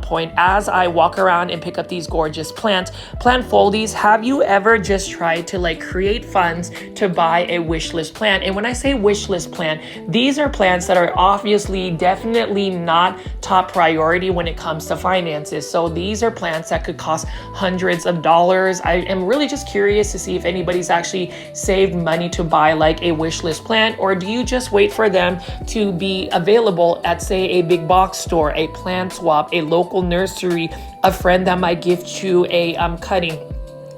point. As I walk around and pick up these gorgeous plants, plant foldies, have you ever just tried to like create funds to buy a wish list plant? And when I say wish list plant, these are plants that are obviously definitely not top priority when it comes to finances. So these are plants that could cost hundreds of dollars. I am really just curious to see if anybody's actually saved money to buy like a wish list plant, or do you just wait for them to be available at, say, a big box store, a plant swap, a local nursery, a friend that might gift you a cutting?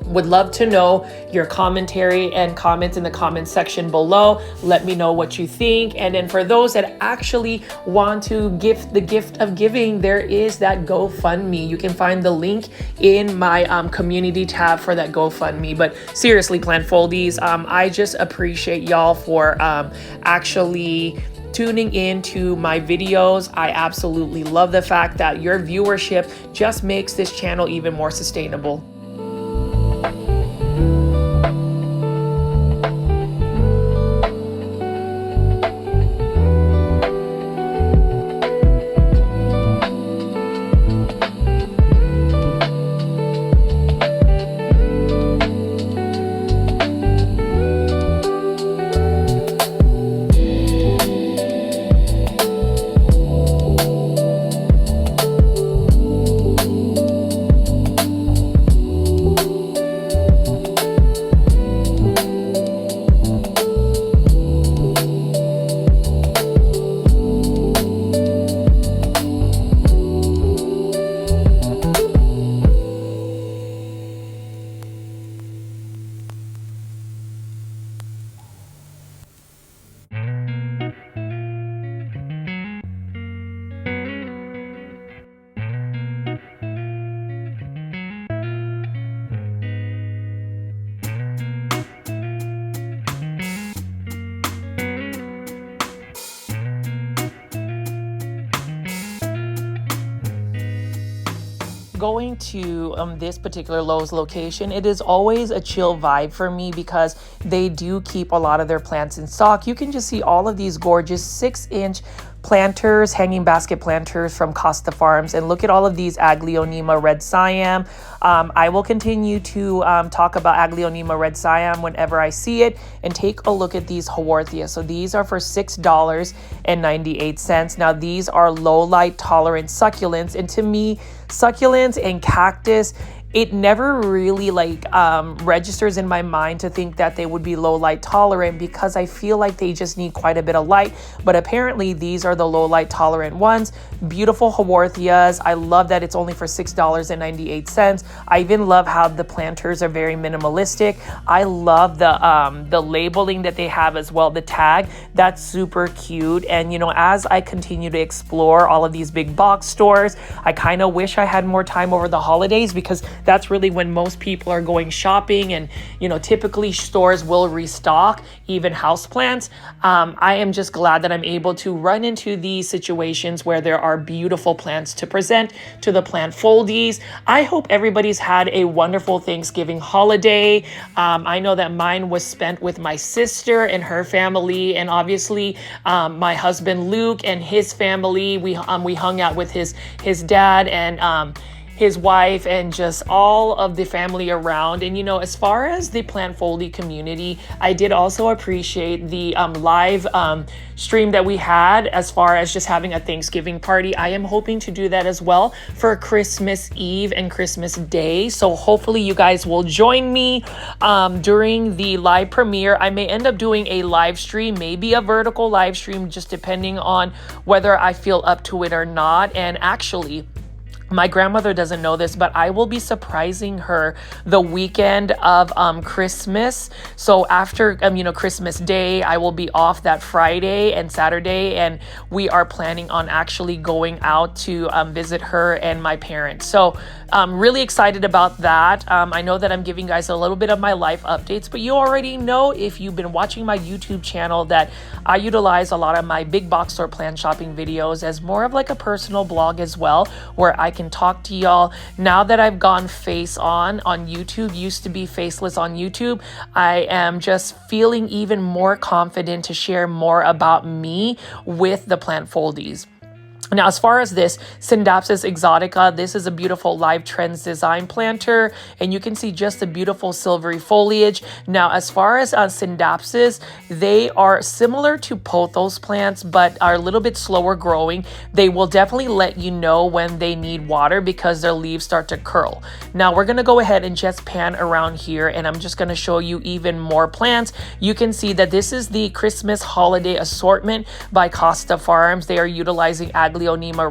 Would love to know your commentary and comments in the comment section below. Let me know what you think. And then for those that actually want to gift the gift of giving, there is that GoFundMe. You can find the link in my community tab for that GoFundMe. But seriously, plant foldies, I just appreciate y'all for actually tuning in to my videos. I absolutely love the fact that your viewership just makes this channel even more sustainable. Going to this particular Lowe's location, it is always a chill vibe for me because they do keep a lot of their plants in stock. You can just see all of these gorgeous 6-inch planters, hanging basket planters from Costa Farms, and look at all of these Aglaonema red siam. I will continue to talk about Aglaonema red siam whenever I see it, and take a look at these Haworthia. So these are for $6.98. Now these are low light tolerant succulents, and to me, succulents and cactus, it never really registers in my mind to think that they would be low light tolerant, because I feel like they just need quite a bit of light. But apparently these are the low light tolerant ones. Beautiful Haworthias. I love that it's only for $6.98. I even love how the planters are very minimalistic. I love the labeling that they have as well, the tag. That's super cute. And you know, as I continue to explore all of these big box stores, I kind of wish I had more time over the holidays, because that's really when most people are going shopping, and you know, typically stores will restock, even houseplants. I am just glad that I'm able to run into these situations where there are beautiful plants to present to the plant foldies. I hope everybody's had a wonderful Thanksgiving holiday. I know that mine was spent with my sister and her family, and obviously my husband Luke and his family. We hung out with his dad and his wife, and just all of the family around. And you know, as far as the plant foldy community, I did also appreciate the live stream that we had, as far as just having a Thanksgiving party. I am hoping to do that as well for Christmas Eve and Christmas Day. So hopefully you guys will join me during the live premiere. I may end up doing a live stream, maybe a vertical live stream, just depending on whether I feel up to it or not. And actually, my grandmother doesn't know this, but I will be surprising her the weekend of Christmas. So after Christmas Day, I will be off that Friday and Saturday, and we are planning on actually going out to visit her and my parents. So I'm really excited about that. I know that I'm giving you guys a little bit of my life updates, but you already know, if you've been watching my YouTube channel, that I utilize a lot of my big box store plant shopping videos as more of like a personal blog as well, where I can talk to y'all. Now that I've gone face on YouTube, used to be faceless on YouTube, I am just feeling even more confident to share more about me with the plant foldies. Now, as far as this Scindapsus exotica, this is a beautiful Live Trends design planter, and you can see just the beautiful silvery foliage. Now, as far as Scindapsus, they are similar to Pothos plants, but are a little bit slower growing. They will definitely let you know when they need water because their leaves start to curl. Now, we're going to go ahead and just pan around here, and I'm just going to show you even more plants. You can see that this is the Christmas holiday assortment by Costa Farms. They are utilizing Aglaonema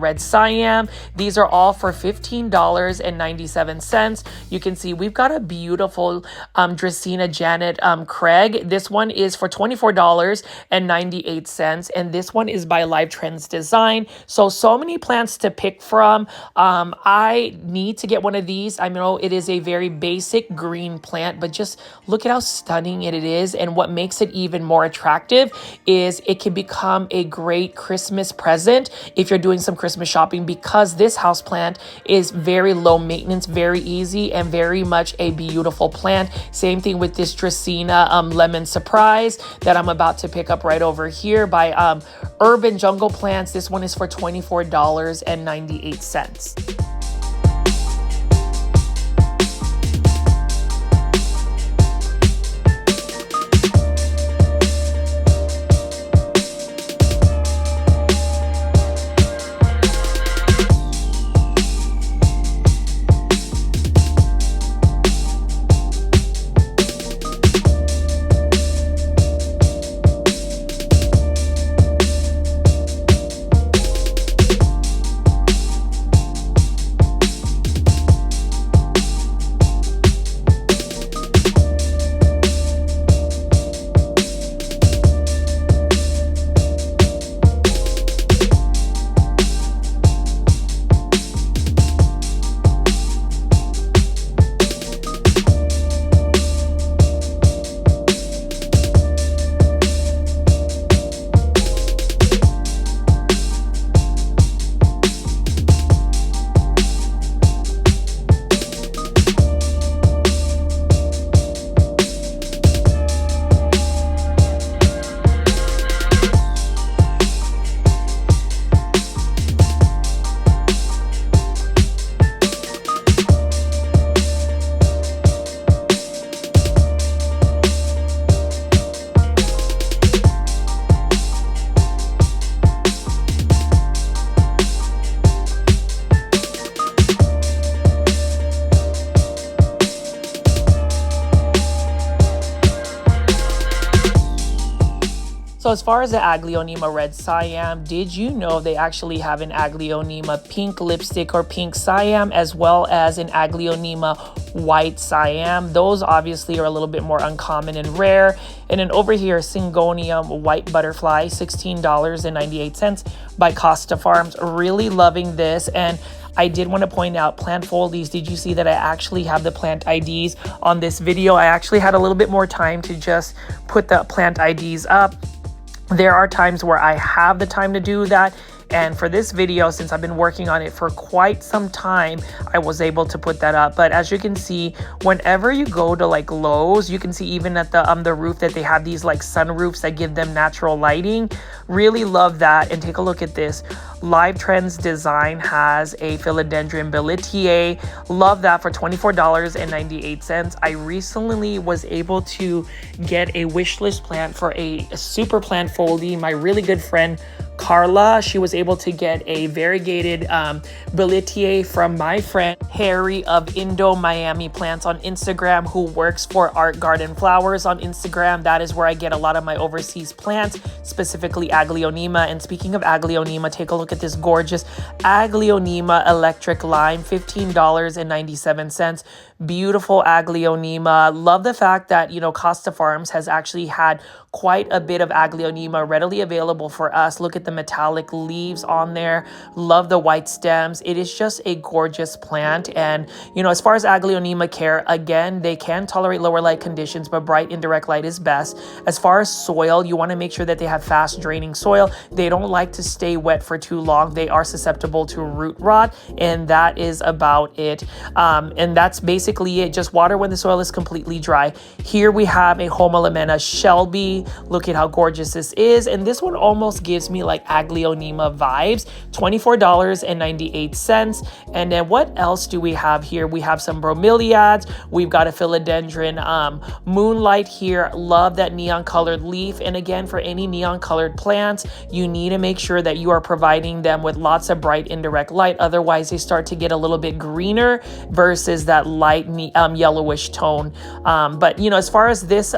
Red Siam. These are all for $15.97. You can see we've got a beautiful Dracaena Janet Craig. This one is for $24.98, and this one is by Live Trends Design. So many plants to pick from. I need to get one of these. I know it is a very basic green plant, but just look at how stunning it is. And what makes it even more attractive is it can become a great Christmas present if you're doing some Christmas shopping, because this house plant is very low maintenance, very easy, and very much a beautiful plant. Same thing with this Dracaena Lemon Surprise that I'm about to pick up right over here by Urban Jungle Plants. This one is for $24.98. So as far as the Aglaonema Red Siam, did you know they actually have an Aglaonema Pink Lipstick or Pink Siam, as well as an Aglaonema White Siam? Those obviously are a little bit more uncommon and rare. And then over here, Syngonium White Butterfly, $16.98 by Costa Farms. Really loving this. And I did want to point out plant foldies. Did you see that I actually have the plant IDs on this video? I actually had a little bit more time to just put the plant IDs up. There are times where I have the time to do that. And for this video, since I've been working on it for quite some time, I was able to put that up. But as you can see, whenever you go to like Lowe's, you can see even at the roof that they have these like sunroofs that give them natural lighting. Really love that. And take a look at this. Live Trends Design has a Philodendron Belletier. Love that for $24.98. I recently was able to get a wish list plant for a super plant foldie. My really good friend Carla, she was able to get a variegated Belletier from my friend Harry of Indo Miami Plants on Instagram, who works for Art Garden Flowers on Instagram. That is where I get a lot of my overseas plants, specifically Aglaonema. And speaking of Aglaonema, take a look at this gorgeous Aglaonema Electric Lime, $15.97. Beautiful Aglaonema. Love the fact that, you know, Costa Farms has actually had quite a bit of Aglaonema readily available for us. Look at the metallic leaves on there. Love the white stems. It is just a gorgeous plant. And, you know, as far as Aglaonema care, again, they can tolerate lower light conditions, but bright indirect light is best. As far as soil, you want to make sure that they have fast draining soil. They don't like to stay wet for too long. They are susceptible to root rot, and that is about it. And that's basically it. Just water when the soil is completely dry. Here we have a Homolemena Shelby. Look at how gorgeous this is. And this one almost gives me like Aglaonema vibes. $24.98. And then what else do we have here? We have some bromeliads. We've got a philodendron moonlight here. Love that neon colored leaf. And again, for any neon colored plants, you need to make sure that you are providing them with lots of bright indirect light. Otherwise, they start to get a little bit greener versus that light yellowish tone. But you know, as far as this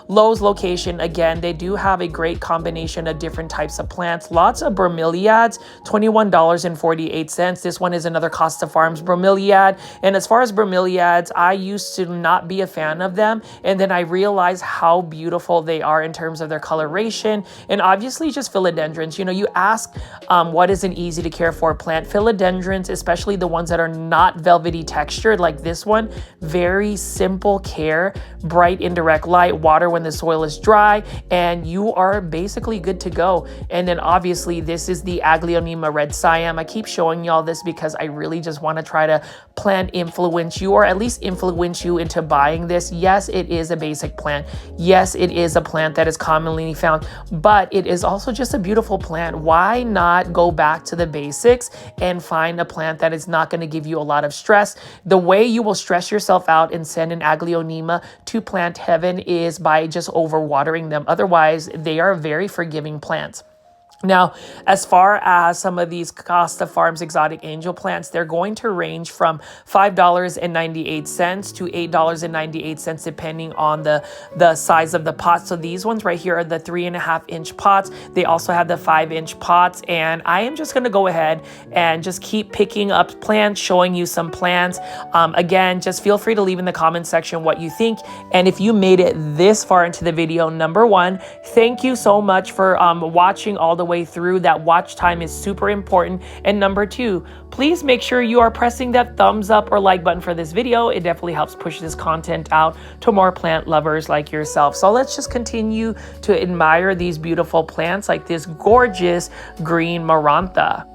Lowe's location, again, they do have a great combination of different types of plants. Lots of bromeliads, $21.48. This one is another Costa Farms bromeliad. And as far as bromeliads, I used to not be a fan of them. And then I realized how beautiful they are in terms of their coloration. And obviously just philodendrons. You know, you ask what is an easy to care for plant. Philodendrons, especially the ones that are not velvety textured like this one, very simple care, bright indirect light, water when the soil is dry, and you are basically good to go. And then obviously this is the Aglaonema red Siam. I keep showing y'all this because I really just want to try to plant influence you, or at least influence you into buying this. Yes, it is a basic plant. Yes, it is a plant that is commonly found, but it is also just a beautiful plant. Why not go back to the basics and find a plant that is not going to give you a lot of stress? The way you will stress yourself out and send an Aglaonema to plant heaven is by just overwatering them. Otherwise, they are very forgiving plants. Now, as far as some of these Costa Farms exotic angel plants, they're going to range from $5.98 to $8.98, depending on the size of the pot. So these ones right here are the 3.5-inch pots. They also have the 5-inch pots. And I am just going to go ahead and just keep picking up plants, showing you some plants. Again, just feel free to leave in the comment section what you think. And if you made it this far into the video, number one, thank you so much for watching all the way through. That watch time is super important. And number two, please make sure you are pressing that thumbs up or like button for this video. It definitely helps push this content out to more plant lovers like yourself. So let's just continue to admire these beautiful plants like this gorgeous green Marantha.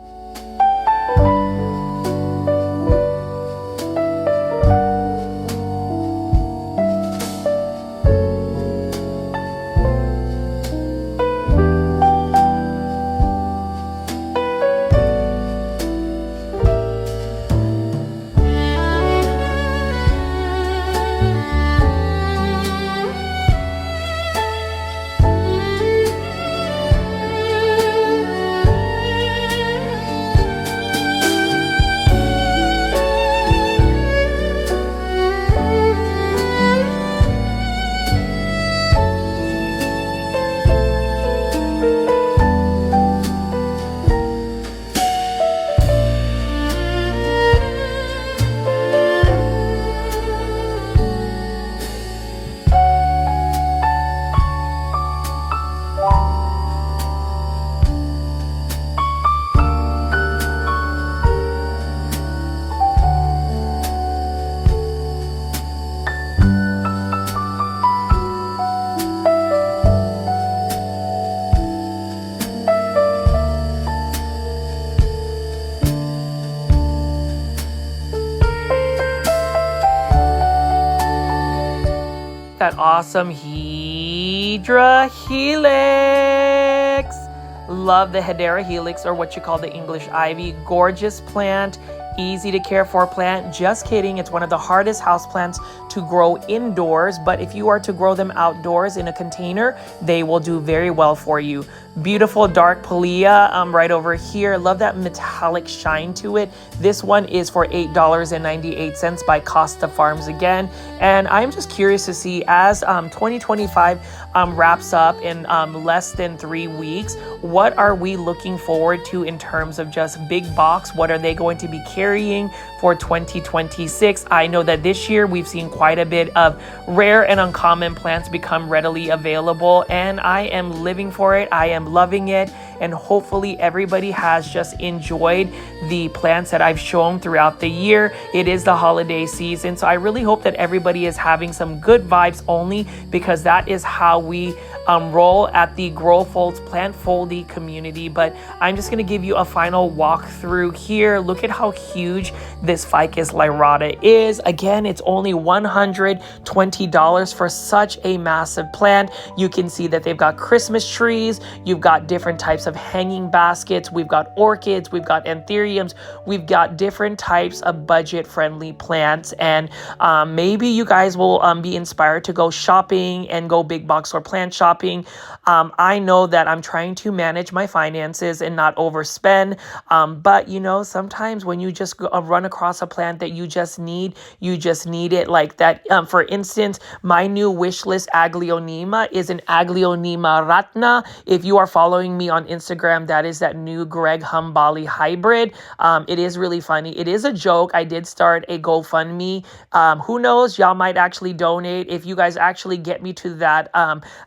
That awesome Hydra Helix. Love the Hedera Helix, or what you call the English ivy. Gorgeous plant, easy to care for plant. Just kidding, it's one of the hardest houseplants to grow indoors, but if you are to grow them outdoors in a container, they will do very well for you. Beautiful dark Polea right over here. Love that metallic shine to it. This one is for $8.98 by Costa Farms again. And I'm just curious to see, as 2025 wraps up in less than 3 weeks. What are we looking forward to in terms of just big box? What are they going to be carrying for 2026? I know that this year we've seen quite a bit of rare and uncommon plants become readily available, and I am living for it. I am loving it, and hopefully everybody has just enjoyed the plants that I've shown throughout the year. It is the holiday season, so I really hope that everybody is having some good vibes only, because that is how we roll at the Grow Folds Plant Foldy community. But I'm just going to give you a final walkthrough here. Look at how huge this Ficus lyrata is. Again, it's only $120 for such a massive plant. You can see that they've got Christmas trees, you've got different types of hanging baskets, we've got orchids, we've got anthuriums, we've got different types of budget-friendly plants. And maybe you guys will be inspired to go shopping and go big box or plant shopping. I know that I'm trying to manage my finances and not overspend, but you know, sometimes when you just run across a plant that you just need it like that. For instance, my new wish list Aglaonema is an Aglaonema ratna. If you are following me on Instagram, that is that new Greg Humbali hybrid. It is really funny. It is a joke. I did start a GoFundMe. Who knows? Y'all might actually donate. If you guys actually get me to that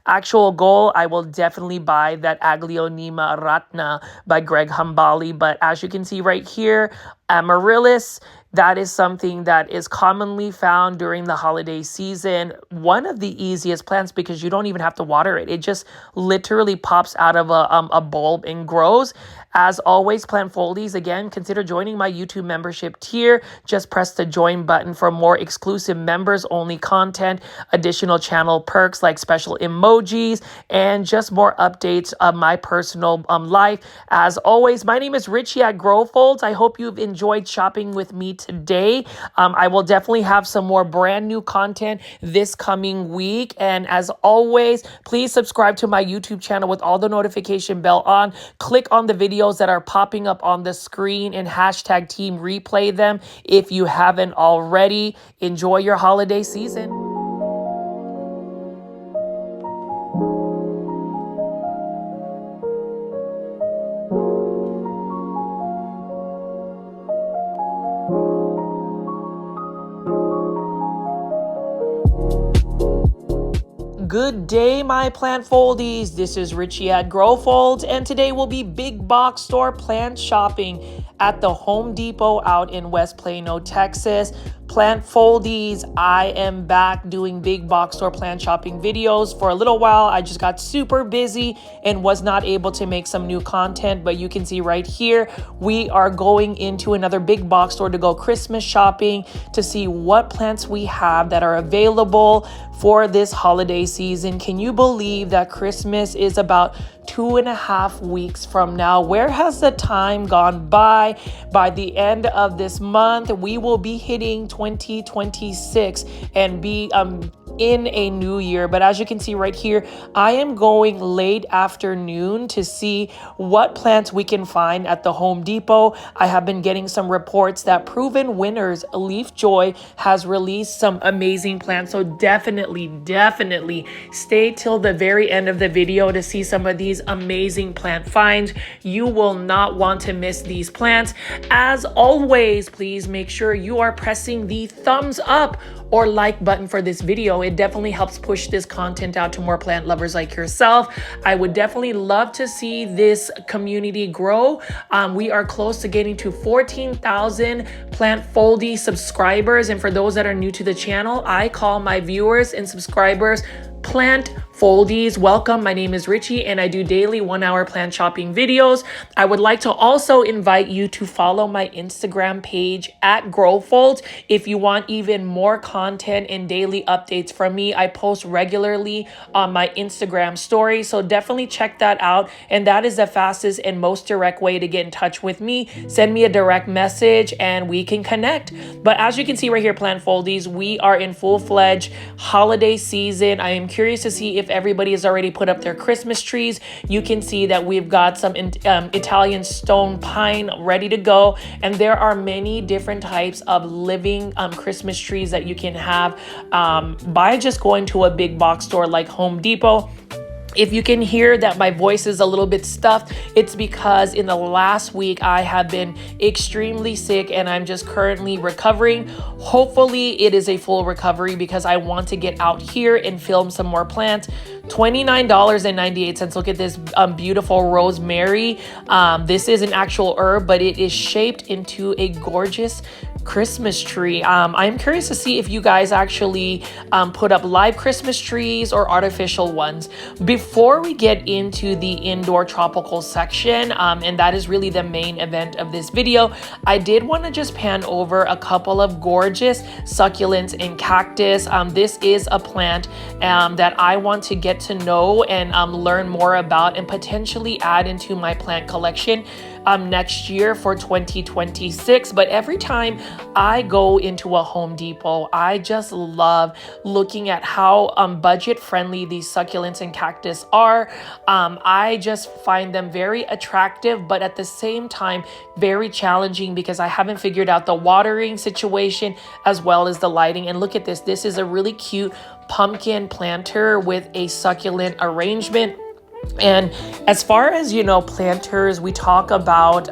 actual goal, I will definitely buy that Aglaonema ratna by Greg Humbali. But as you can see right here, Amaryllis, that is something that is commonly found during the holiday season. One of the easiest plants because you don't even have to water it. It just literally pops out of a bulb and grows. As always, Plant Foldies, again, consider joining my YouTube membership tier. Just press the join button for more exclusive members only content, additional channel perks like special emojis, and just more updates of my personal life. As always, my name is Richie at Grow Folds. I hope you've enjoyed shopping with me today. I will definitely have some more brand new content this coming week. And as always, please subscribe to my YouTube channel with all the notification bell on. Click on the videos that are popping up on the screen and hashtag team replay them if you haven't already. Enjoy your holiday season. Good day, my plant foldies. This is Richie at Grow Folds, and today will be big box store plant shopping at the Home Depot out in West Plano, Texas. Plant foldies, I am back doing big box store plant shopping videos. For a little while, I just got super busy and was not able to make some new content, but you can see right here, we are going into another big box store to go Christmas shopping to see what plants we have that are available for this holiday season. Can you believe that Christmas is about 2.5 weeks from now? Where has the time gone by? By the end of this month, we will be hitting 2026 and be in a new year. But as you can see right here, I am going late afternoon to see what plants we can find at the Home Depot. I have been getting some reports that Proven Winners Leaf Joy has released some amazing plants. So definitely stay till the very end of the video to see some of these amazing plant finds. You will not want to miss these plants. As always, please make sure you are pressing the thumbs up or like button for this video. It definitely helps push this content out to more plant lovers like yourself. I would definitely love to see this community grow. We are close to getting to 14,000 Plant Foldy subscribers. And for those that are new to the channel, I call my viewers and subscribers Plant Foldies. Welcome. My name is Richie and I do daily 1-hour plant shopping videos. I would like to also invite you to follow my Instagram page at Grow Folds if you want even more content and daily updates from me. I post regularly on my Instagram story, so definitely check that out. And that is the fastest and most direct way to get in touch with me. Send me a direct message and we can connect. But as you can see right here, Plant Foldies, we are in full-fledged holiday season. I am curious to see if everybody has already put up their Christmas trees. You can see that we've got some Italian stone pine ready to go, and there are many different types of living Christmas trees that you can have by just going to a big box store like Home Depot. If you can hear that my voice is a little bit stuffed, it's because in the last week I have been extremely sick and I'm just currently recovering. Hopefully it is a full recovery because I want to get out here and film some more plants. $29.98. Look at this beautiful rosemary. This is an actual herb, but it is shaped into a gorgeous Christmas tree. I'm curious to see if you guys actually put up live Christmas trees or artificial ones. Before we get into the indoor tropical section, and that is really the main event of this video, I did want to just pan over a couple of gorgeous succulents and cactus. This is a plant that I want to get to know and learn more about and potentially add into my plant collection next year for 2026. But every time I go into a Home Depot, I just love looking at how budget friendly these succulents and cactus are. I just find them very attractive, but at the same time very challenging because I haven't figured out the watering situation as well as the lighting. And look at this. This is a really cute pumpkin planter with a succulent arrangement. And as far as, you know, planters, we talk about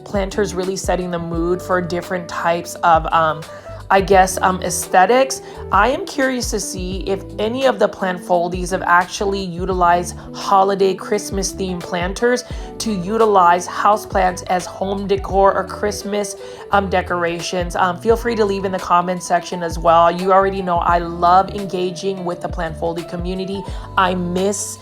planters really setting the mood for different types of aesthetics. I am curious to see if any of the plant foldies have actually utilized holiday Christmas themed planters to utilize houseplants as home decor or Christmas decorations. Feel free to leave in the comments section as well. You already know I love engaging with the plant foldy community. I miss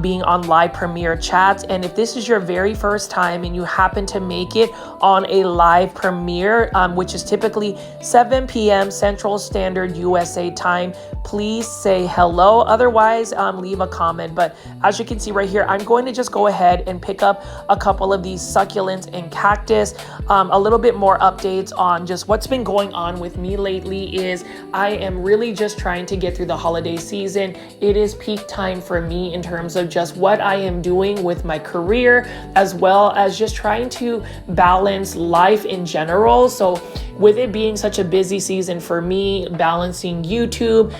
being on live premiere chats. And if this is your very first time and you happen to make it on a live premiere, which is typically 7 p.m. Central Standard USA time, please say hello. Otherwise, leave a comment. But as you can see right here, I'm going to just go ahead and pick up a couple of these succulents and cactus. A little bit more updates on just what's been going on with me lately is I am really just trying to get through the holiday season. It is peak time for me in terms of just what I am doing with my career, as well as just trying to balance life in general. So with it being such a busy season for me, balancing YouTube,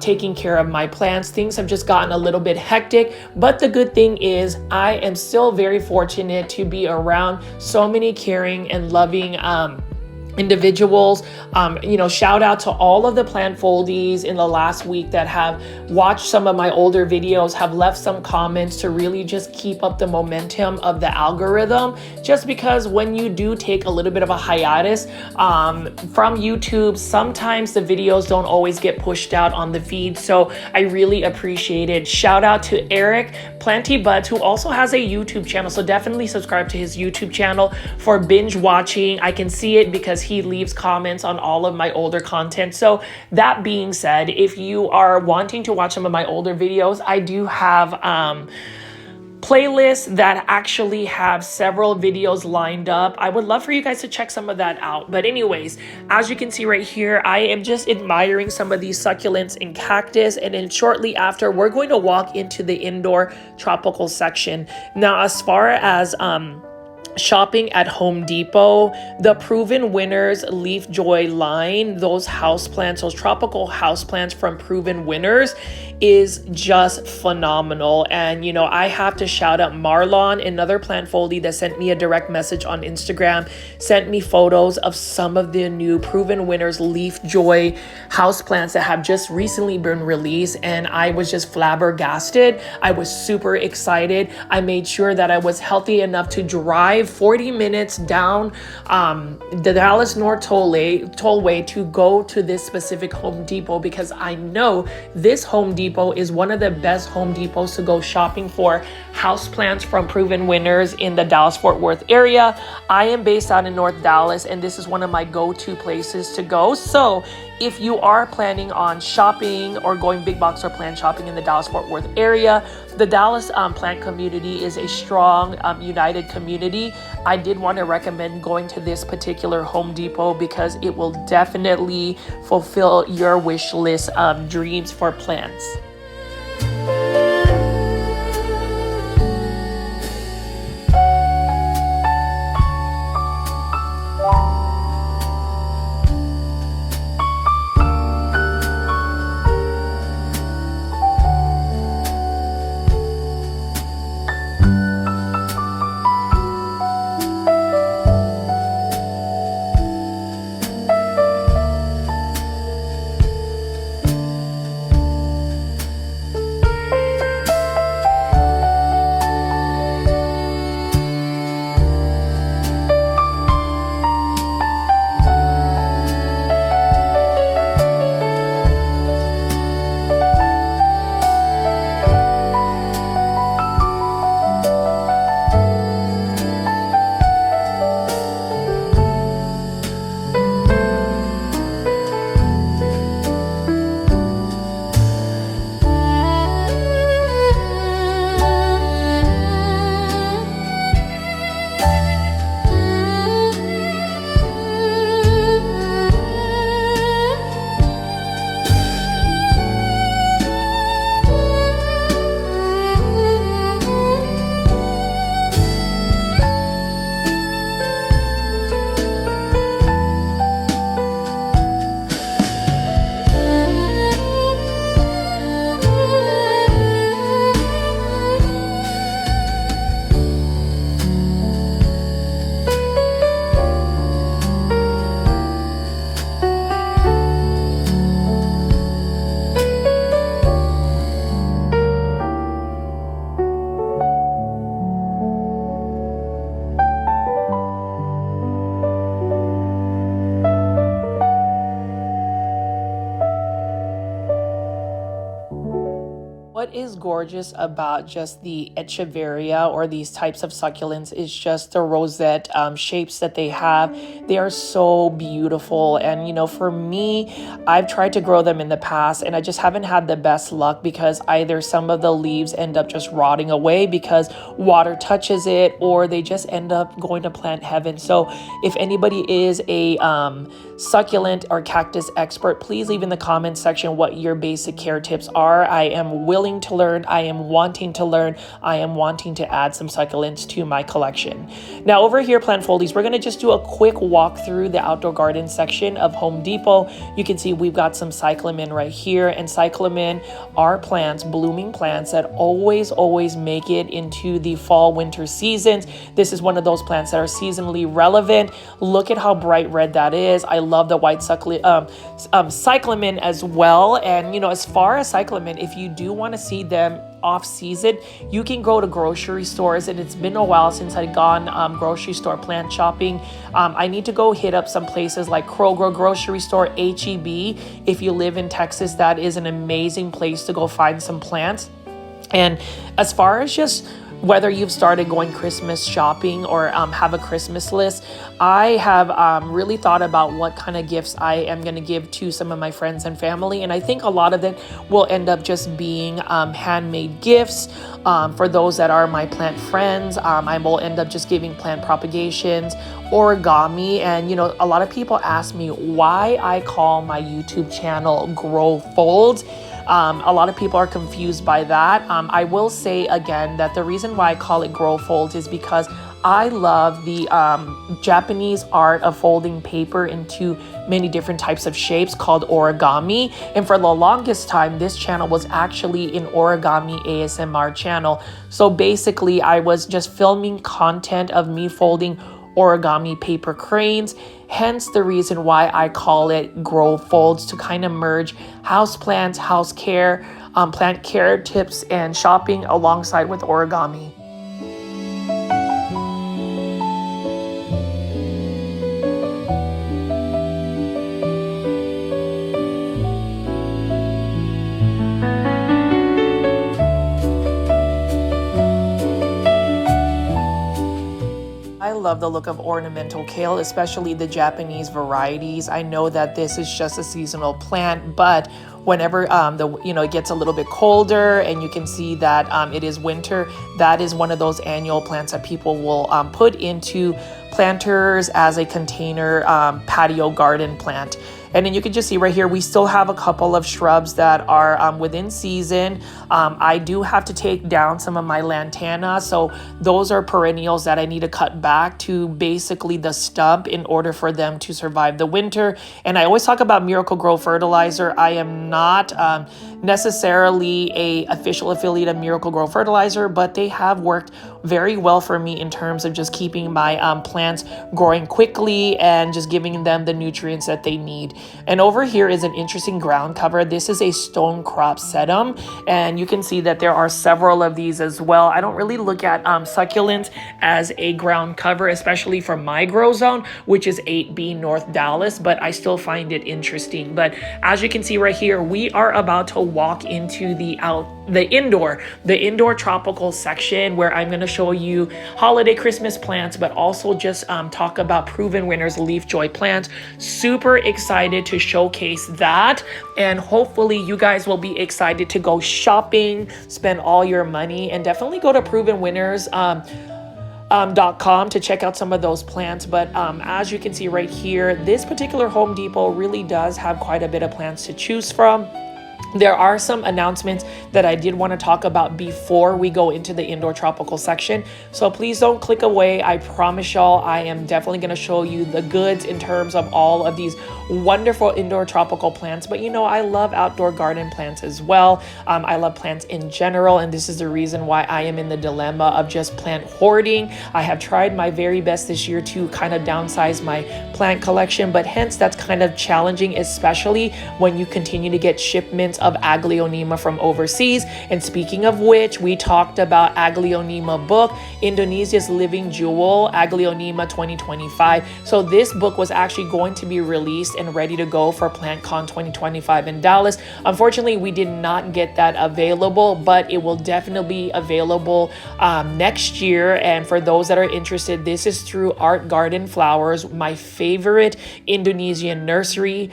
taking care of my plants, things have just gotten a little bit hectic. But the good thing is I am still very fortunate to be around so many caring and loving individuals. Shout out to all of the plant foldies in the last week that have watched some of my older videos, have left some comments to really just keep up the momentum of the algorithm. Just because when you do take a little bit of a hiatus from YouTube, sometimes the videos don't always get pushed out on the feed. So I really appreciate it. Shout out to Eric Planty Buds, who also has a YouTube channel. So definitely subscribe to his YouTube channel for binge watching. I can see it because he leaves comments on all of my older content. So that being said, if you are wanting to watch some of my older videos, I do have playlists that actually have several videos lined up. I would love for you guys to check some of that out. But anyways, as you can see right here, I am just admiring some of these succulents and cactus. And then shortly after, we're going to walk into the indoor tropical section. Now, as far as shopping at Home Depot, the Proven Winners Leaf Joy line, those houseplants, those tropical houseplants from Proven Winners is just phenomenal. And I have to shout out Marlon, another plant foldie that sent me a direct message on Instagram, sent me photos of some of the new Proven Winners Leaf Joy houseplants that have just recently been released, and I was just flabbergasted. I was super excited. I made sure that I was healthy enough to drive 40 minutes down the Dallas North Tollway to go to this specific Home Depot, because I know this Home Depot is one of the best Home Depots to go shopping for houseplants from Proven Winners in the Dallas-Fort Worth area. I am based out in North Dallas, and this is one of my go-to places to go. So if you are planning on shopping or going big box or plant shopping in the Dallas-Fort Worth area, the Dallas plant community is a strong, united community. I did want to recommend going to this particular Home Depot because it will definitely fulfill your wish list of dreams for plants. what is gorgeous about just the echeveria or these types of succulents is just the rosette shapes that they have. They are so beautiful. And, you know, for me, I've tried to grow them in the past and I just haven't had the best luck because either some of the leaves end up just rotting away because water touches it, or they just end up going to plant heaven. So if anybody is a succulent or cactus expert, please leave in the comments section what your basic care tips are. I am willing to learn. I am wanting to learn. I am wanting to add some succulents to my collection. Now over here, plant foldies, we're going to just do a quick walk through the outdoor garden section of Home Depot. You can see we've got some cyclamen right here, and cyclamen are plants, blooming plants that always make it into the fall winter seasons. This is one of those plants that are seasonally relevant. Look at how bright red that is. I love the white cyclamen as well. And you know, as far as cyclamen, if you do want to see them off season, you can go to grocery stores, and it's been a while since I've gone grocery store plant shopping. I need to go hit up some places like Kroger grocery store, HEB. If you live in Texas, that is an amazing place to go find some plants. And as far as just whether you've started going Christmas shopping or have a Christmas list, I have really thought about what kind of gifts I am going to give to some of my friends and family. And I think a lot of them will end up just being handmade gifts. For those that are my plant friends, I will end up just giving plant propagations, origami. And, you know, a lot of people ask me why I call my YouTube channel Grow Folds. A lot of people are confused by that. I will say again that the reason why I call it Grow Folds is because I love the Japanese art of folding paper into many different types of shapes called origami. And for the longest time, this channel was actually an origami ASMR channel. So basically, I was just filming content of me folding origami paper cranes, hence the reason why I call it Grow Folds, to kind of merge houseplants, house care, plant care tips, and shopping alongside with origami. I love the look of ornamental kale, especially the Japanese varieties. I know that this is just a seasonal plant, but whenever it gets a little bit colder and you can see that it is winter, that is one of those annual plants that people will put into planters as a container patio garden plant. And then you can just see right here, we still have a couple of shrubs that are within season. I do have to take down some of my lantana. So those are perennials that I need to cut back to basically the stump in order for them to survive the winter. And I always talk about Miracle-Gro Fertilizer. I am not necessarily a official affiliate of Miracle-Gro Fertilizer, but they have worked very well for me in terms of just keeping my plants growing quickly and just giving them the nutrients that they need. And over here is an interesting ground cover. This is a stone crop sedum, and you can see that there are several of these as well. I don't really look at succulents as a ground cover, especially for my grow zone, which is 8B North Dallas, but I still find it interesting. But as you can see right here, we are about to walk into the indoor tropical section, where I'm going to show you holiday Christmas plants, but also just talk about Proven Winners Leaf Joy plants. Super excited to showcase that, and hopefully you guys will be excited to go shopping, spend all your money, and definitely go to provenwinners.com to check out some of those plants. But as you can see right here, this particular Home Depot really does have quite a bit of plants to choose from. There are some announcements that I did want to talk about before we go into the indoor tropical section. So please don't click away. I promise y'all, I am definitely going to show you the goods in terms of all of these wonderful indoor tropical plants. But you know, I love outdoor garden plants as well. I love plants in general. And this is the reason why I am in the dilemma of just plant hoarding. I have tried my very best this year to kind of downsize my plant collection, but hence that's kind of challenging, especially when you continue to get shipments of Aglaonema from overseas. And speaking of which, we talked about Aglaonema book, Indonesia's Living Jewel, Aglaonema 2025. So this book was actually going to be released and ready to go for PlantCon 2025 in Dallas. Unfortunately, we did not get that available, but it will definitely be available next year. And for those that are interested, this is through Art Garden Flowers, my favorite Indonesian nursery.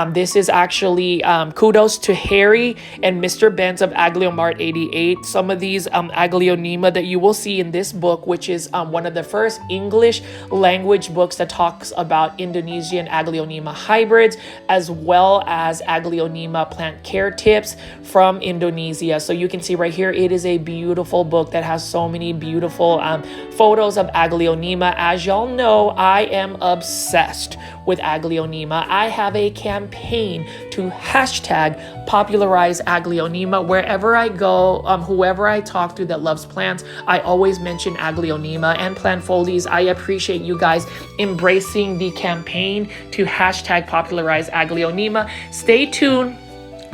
This is actually kudos to Harry and Mr. Benz of Agleomart 88. Some of these Aglaonema that you will see in this book, which is one of the first English language books that talks about Indonesian Aglaonema hybrids, as well as Aglaonema plant care tips from Indonesia. So you can see right here, it is a beautiful book that has so many beautiful photos of Aglaonema. As y'all know, I am obsessed with Aglaonema. I have a campaign to hashtag popularize Aglaonema. Wherever I go, whoever I talk to that loves plants, I always mention Aglaonema and plant folies. I appreciate you guys embracing the campaign to hashtag popularize Aglaonema. Stay tuned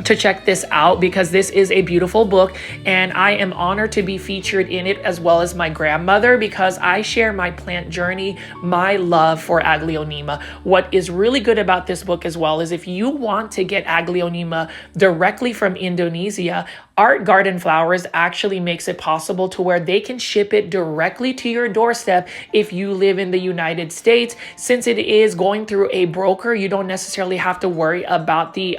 to check this out, because this is a beautiful book and I am honored to be featured in it, as well as my grandmother, because I share my plant journey, my love for Aglaonema. What is really good about this book as well is if you want to get Aglaonema directly from Indonesia, Art Garden Flowers actually makes it possible to where they can ship it directly to your doorstep if you live in the United States. Since it is going through a broker, you don't necessarily have to worry about the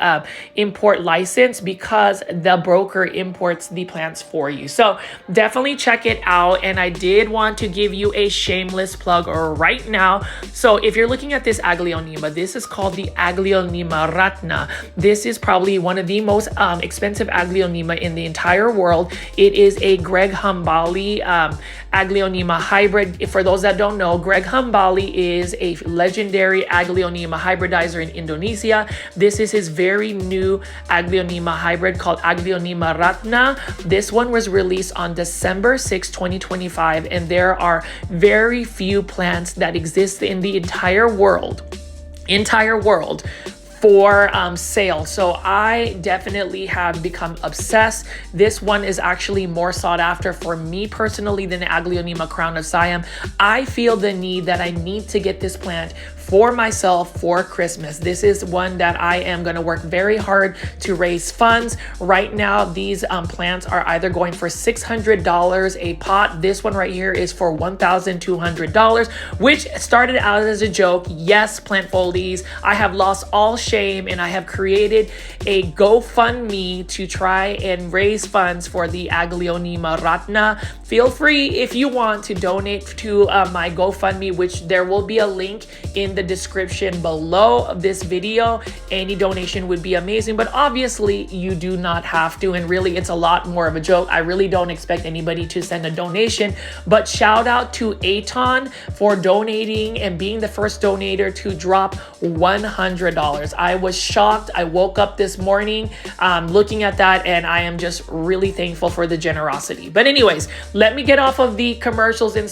import license, because the broker imports the plants for you. So definitely check it out. And I did want to give you a shameless plug right now. So if you're looking at this Aglaonema, this is called the Aglaonema Ratna. This is probably one of the most expensive Aglaonema in the entire world. It is a Greg Hambali Aglaonema hybrid. For those that don't know, Greg Hambali is a legendary Aglaonema hybridizer in Indonesia. This is his very new Aglaonema hybrid called Aglaonema Ratna. This one was released on December 6, 2025, and there are very few plants that exist in the entire world for sale. So I definitely have become obsessed. This one is actually more sought after for me personally than the Aglaonema Crown of Siam. I feel the need that I need to get this plant for myself for Christmas. This is one that I am going to work very hard to raise funds. Right now, these plants are either going for $600 a pot. This one right here is for $1,200, which started out as a joke. Yes, plant folies, I have lost all shame and I have created a GoFundMe to try and raise funds for the Aglaonema Ratna. Feel free if you want to donate to my GoFundMe, which there will be a link in the description below of this video. Any donation would be amazing, but obviously you do not have to, and really it's a lot more of a joke. I really don't expect anybody to send a donation, but shout out to Aton for donating and being the first donator to drop $100. I was shocked. I woke up this morning looking at that, and I am just really thankful for the generosity. But anyways, let me get off of the commercials and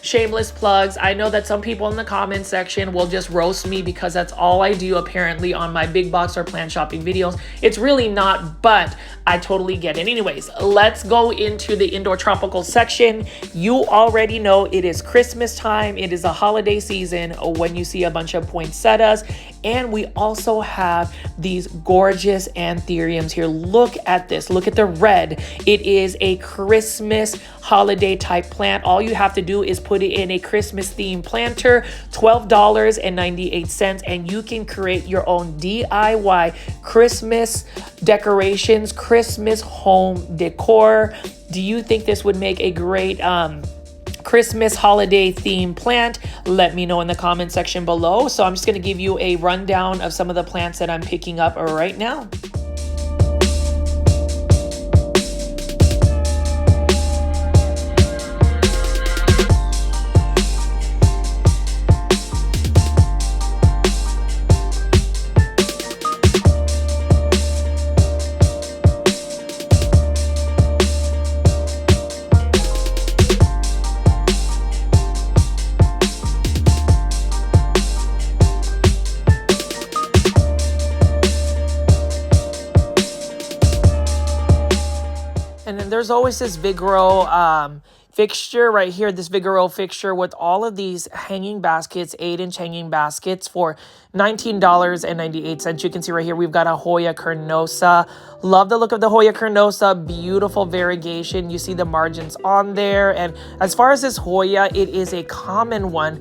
shameless plugs. I know that some people in the comments section will just roast me because that's all I do apparently on my big box or plant shopping videos. It's really not, but I totally get it. Anyways, let's go into the indoor tropical section. You already know it is Christmas time. It is a holiday season when you see a bunch of poinsettias. And we also have these gorgeous anthuriums here. Look at this. Look at the red. It is a Christmas holiday type plant. All you have to do is put it in a Christmas themed planter, $12.98, and you can create your own DIY Christmas decorations, Christmas home decor. Do you think this would make a great Christmas holiday theme plant? Let me know in the comment section below. So I'm just going to give you a rundown of some of the plants that I'm picking up right now. there's always this Vigoro fixture right here, this Vigoro fixture with all of these hanging baskets, 8-inch hanging baskets for $19.98. You can see right here, we've got a Hoya carnosa. Love the look of the Hoya carnosa, beautiful variegation. You see the margins on there. And as far as this Hoya, it is a common one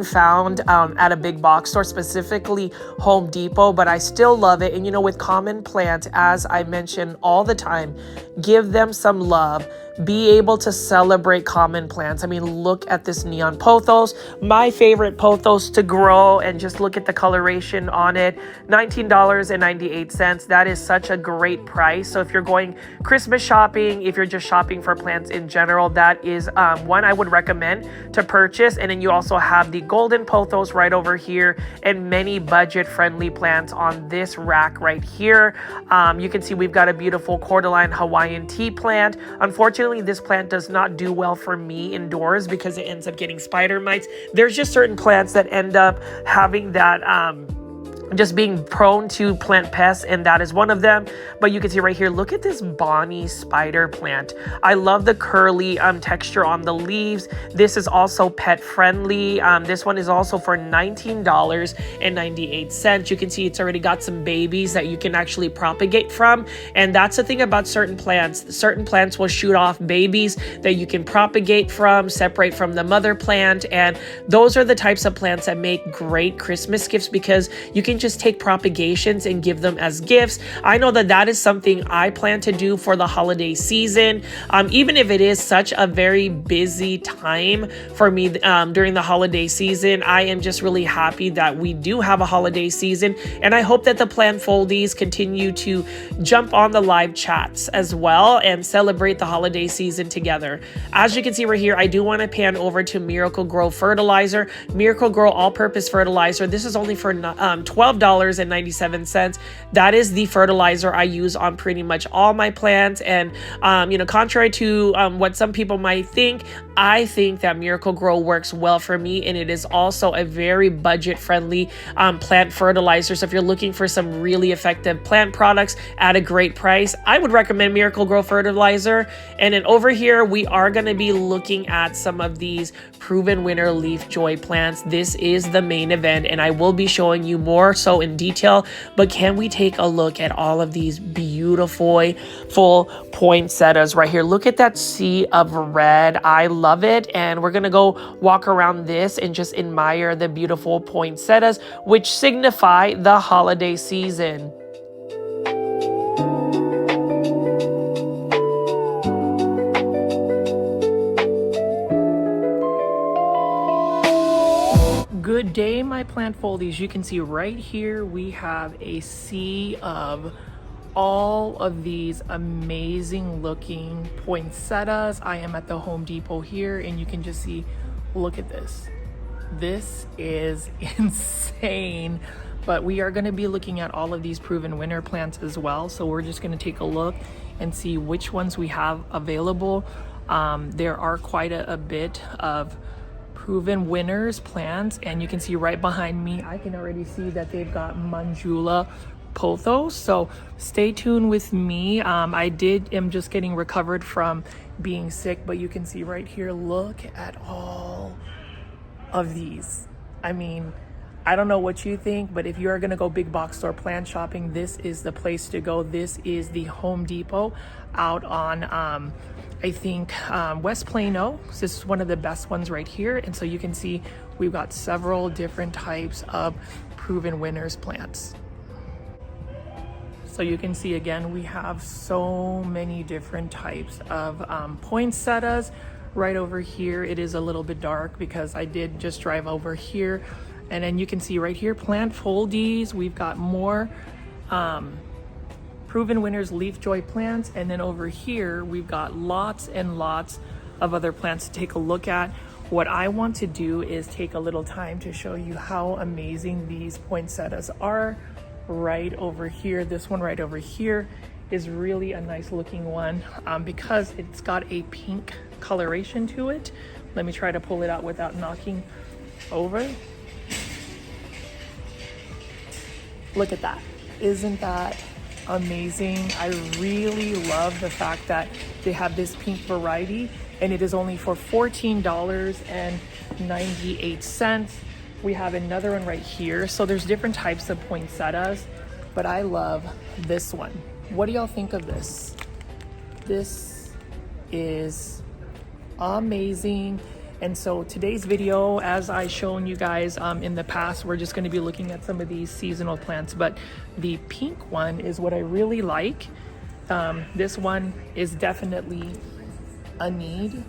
found at a big box store, specifically Home Depot, but I still love it. And you know, with common plants, as I mention all the time, give them some love. Be able to celebrate common plants. I mean, look at this neon pothos, my favorite pothos to grow, and just look at the coloration on it. $19.98. That is such a great price. So if you're going Christmas shopping, if you're just shopping for plants in general, that is one I would recommend to purchase. And then you also have the golden pothos right over here, and many budget-friendly plants on this rack right here. You can see we've got a beautiful cordyline Hawaiian tea plant. Unfortunately, this plant does not do well for me indoors because it ends up getting spider mites. There's just certain plants that end up having that just being prone to plant pests, and that is one of them. But you can see right here, look at this Bonnie spider plant. I love the curly texture on the leaves. This is also pet friendly. This one is also for $19.98. You can see it's already got some babies that you can actually propagate from, and that's the thing about certain plants. Certain plants will shoot off babies that you can propagate from, separate from the mother plant, and those are the types of plants that make great Christmas gifts because you can just take propagations and give them as gifts. I know that that is something I plan to do for the holiday season. Even if it is such a very busy time for me during the holiday season, I am just really happy that we do have a holiday season. And I hope that the plant foldies continue to jump on the live chats as well and celebrate the holiday season together. As you can see right here, I do want to pan over to Miracle-Gro fertilizer. Miracle-Gro all-purpose fertilizer. This is only for $12.97. That is the fertilizer I use on pretty much all my plants. And, you know, contrary to what some people might think, I think that Miracle-Gro works well for me. And it is also a very budget-friendly plant fertilizer. So if you're looking for some really effective plant products at a great price, I would recommend Miracle-Gro fertilizer. And then over here, we are going to be looking at some of these proven winner leaf joy plants. This is the main event, and I will be showing you more so in detail. But can we take a look at all of these beautiful full poinsettias right here? Look at that sea of red. I love it. And we're gonna go walk around this and just admire the beautiful poinsettias, which signify the holiday season. Good day, my plant foldies. You can see right here we have a sea of all of these amazing looking poinsettias. I am at the Home Depot here, and you can just see, look at this. This is insane. But we are going to be looking at all of these proven winner plants as well. So we're just going to take a look and see which ones we have available. There are quite a bit of proven winners plants, and you can see right behind me, I can already see that they've got Manjula Pothos. So stay tuned with me. am just getting recovered from being sick, but you can see right here, look at all of these. I mean, I don't know what you think, but if you're gonna go big box store plant shopping, this is the place to go. This is the Home Depot out on I think West Plano. So this is one of the best ones right here. And so you can see we've got several different types of proven winners plants. So you can see again, we have so many different types of poinsettias. Right over here, it is a little bit dark because I did just drive over here. And then you can see right here, plant foldies. We've got more proven winners leaf joy plants. And then over here, we've got lots and lots of other plants to take a look at. What I want to do is take a little time to show you how amazing these poinsettias are right over here. This one right over here is really a nice looking one because it's got a pink coloration to it. Let me try to pull it out without knocking over. Look at that. Isn't that amazing? I really love the fact that they have this pink variety, and it is only for $14.98. We have another one right here. So there's different types of poinsettias, but I love this one. What do y'all think of this? This is amazing. And so today's video, as I shown you guys in the past, we're just going to be looking at some of these seasonal plants, but the pink one is what I really like. This one is definitely a need.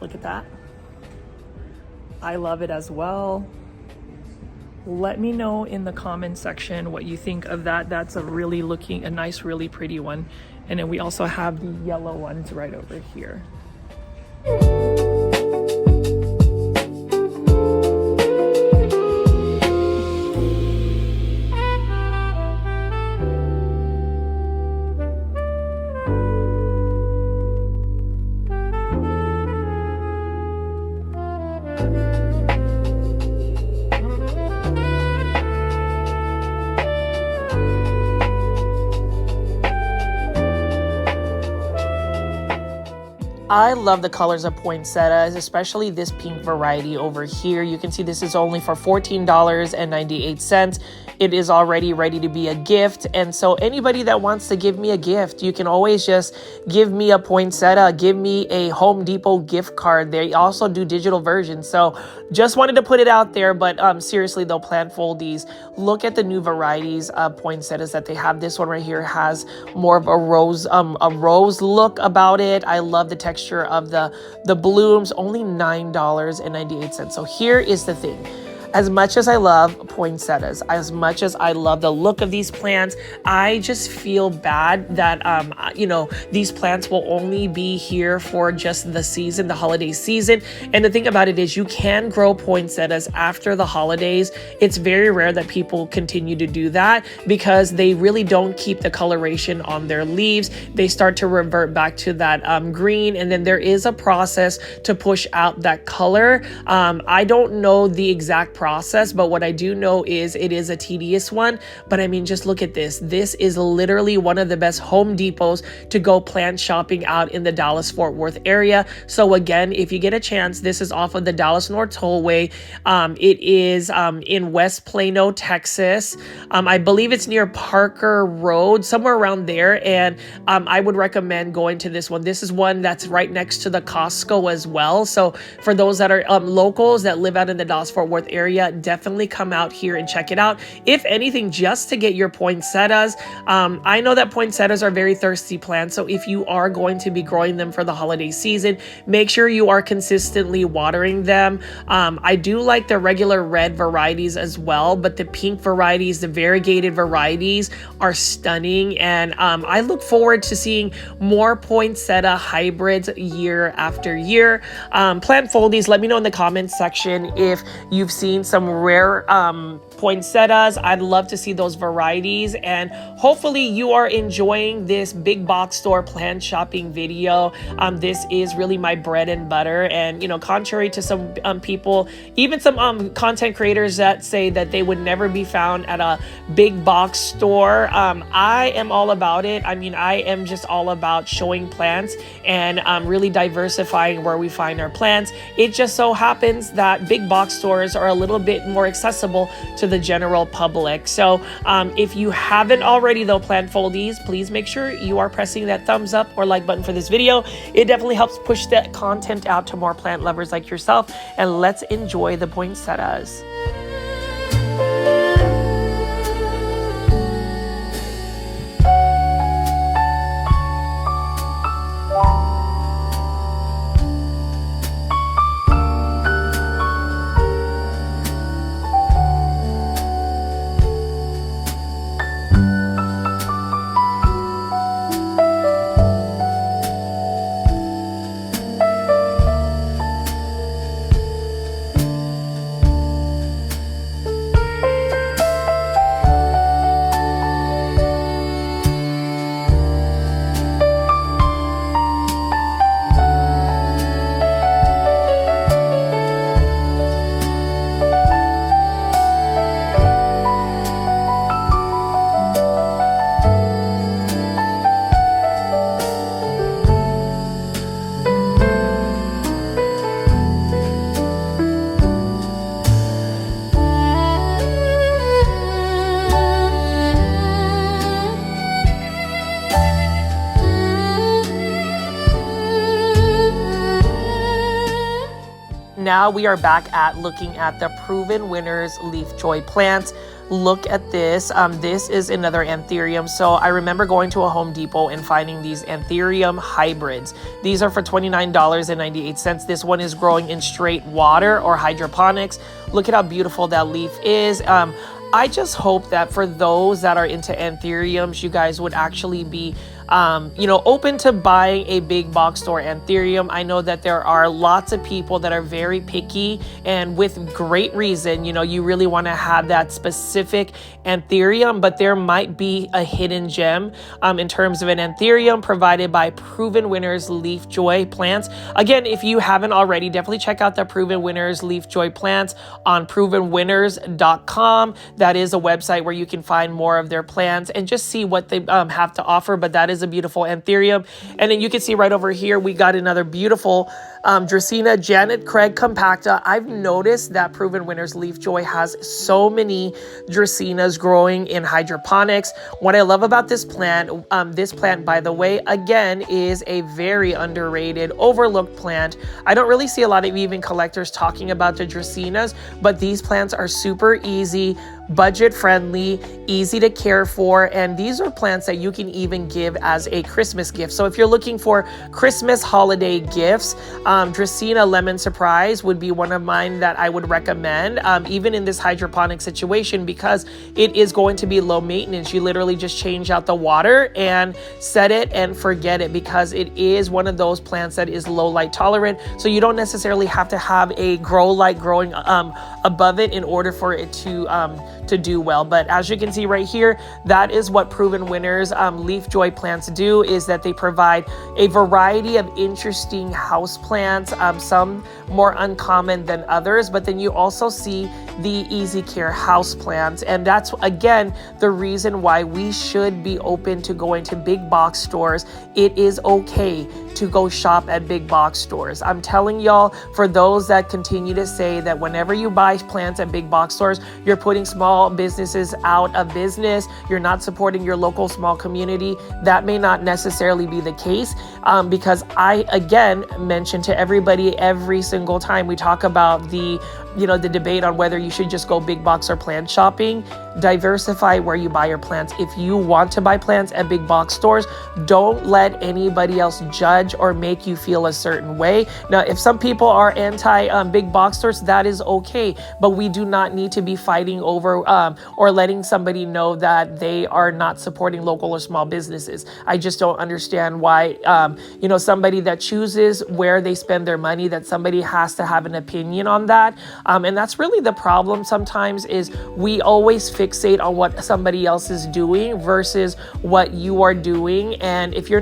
Look at that. I love it as well. Let me know in the comment section what you think of that. That's a nice, really pretty one. And then we also have the yellow ones right over here. I love the colors of poinsettias, especially this pink variety over here. You can see this is only for $14.98. It is already ready to be a gift. And so anybody that wants to give me a gift, you can always just give me a poinsettia, give me a Home Depot gift card. They also do digital versions. So just wanted to put it out there, but seriously, they'll plant fold these. Look at the new varieties of poinsettias that they have. This one right here has more of a rose look about it. I love the texture of the blooms, only $9.98. So here is the thing. As much as I love poinsettias, as much as I love the look of these plants, I just feel bad that, these plants will only be here for just the season, the holiday season. And the thing about it is you can grow poinsettias after the holidays. It's very rare that people continue to do that because they really don't keep the coloration on their leaves. They start to revert back to that green. And then there is a process to push out that color. I don't know the exact process, but what I do know is it is a tedious one. But I mean, just look at this. This is literally one of the best Home Depots to go plant shopping out in the Dallas-Fort Worth area. So again, if you get a chance, this is off of the Dallas North Tollway. It is in West Plano, Texas. I believe it's near Parker Road, somewhere around there. And I would recommend going to this one. This is one that's right next to the Costco as well. So for those that are locals that live out in the Dallas-Fort Worth area, definitely come out here and check it out. If anything, just to get your poinsettias. I know that poinsettias are very thirsty plants. So if you are going to be growing them for the holiday season, make sure you are consistently watering them. I do like the regular red varieties as well, but the pink varieties, the variegated varieties are stunning. And I look forward to seeing more poinsettia hybrids year after year. Plant foldies, let me know in the comments section if you've seen some rare poinsettias. I'd love to see those varieties, and hopefully you are enjoying this big box store plant shopping video. This is really my bread and butter, and contrary to some people, even some content creators that say that they would never be found at a big box store, I am all about it. I mean, I am just all about showing plants and really diversifying where we find our plants. It just so happens that big box stores are a little bit more accessible to the general public. So if you haven't already though plant foldies, please make sure you are pressing that thumbs up or like button for this video. It definitely helps push that content out to more plant lovers like yourself, and let's enjoy the poinsettias. now we are back at looking at the Proven Winners Leaf Joy plants. Look at this. This is another anthurium. So I remember going to a Home Depot and finding these anthurium hybrids. These are for $29.98. This one is growing in straight water or hydroponics. Look at how beautiful that leaf is. I just hope that for those that are into anthuriums, you guys would actually be open to buying a big box store anthurium. I know that there are lots of people that are very picky, and with great reason. You really want to have that specific anthurium, but there might be a hidden gem in terms of an anthurium provided by Proven Winners Leaf Joy plants. Again, if you haven't already, definitely check out the Proven Winners Leaf Joy plants on provenwinners.com. That is a website where you can find more of their plants and just see what they have to offer. But that is a beautiful anthurium. And then you can see right over here, we got another beautiful Dracaena Janet Craig compacta. I've noticed that Proven Winners Leaf Joy has so many Dracaenas growing in hydroponics. What I love about this plant, by the way, again, is a very underrated, overlooked plant. I don't really see a lot of even collectors talking about the Dracaenas, but these plants are super easy, budget friendly, easy to care for, and these are plants that you can even give as a Christmas gift. So if you're looking for Christmas holiday gifts, Dracaena Lemon Surprise would be one of mine that I would recommend, even in this hydroponic situation, because it is going to be low maintenance. You literally just change out the water and set it and forget it, because it is one of those plants that is low light tolerant. So you don't necessarily have to have a grow light growing above it in order for it to do well. But as you can see right here, that is what Proven Winners Leaf Joy plants do, is that they provide a variety of interesting house plants, some more uncommon than others, but then you also see the Easy Care house plants. And that's, again, the reason why we should be open to going to big box stores. It is okay to go shop at big box stores. I'm telling y'all, for those that continue to say that whenever you buy plants at big box stores, you're putting small businesses out of business, you're not supporting your local small community, that may not necessarily be the case, because I, again, mention to everybody every single time we talk about the debate on whether you should just go big box or plant shopping. Diversify where you buy your plants. If you want to buy plants at big box stores, don't let anybody else judge or make you feel a certain way. Now, if some people are anti big box stores, that is okay, but we do not need to be fighting over or letting somebody know that they are not supporting local or small businesses. I just don't understand why, somebody that chooses where they spend their money, that somebody has to have an opinion on that. And that's really the problem sometimes, is we always fixate on what somebody else is doing versus what you are doing. And if you're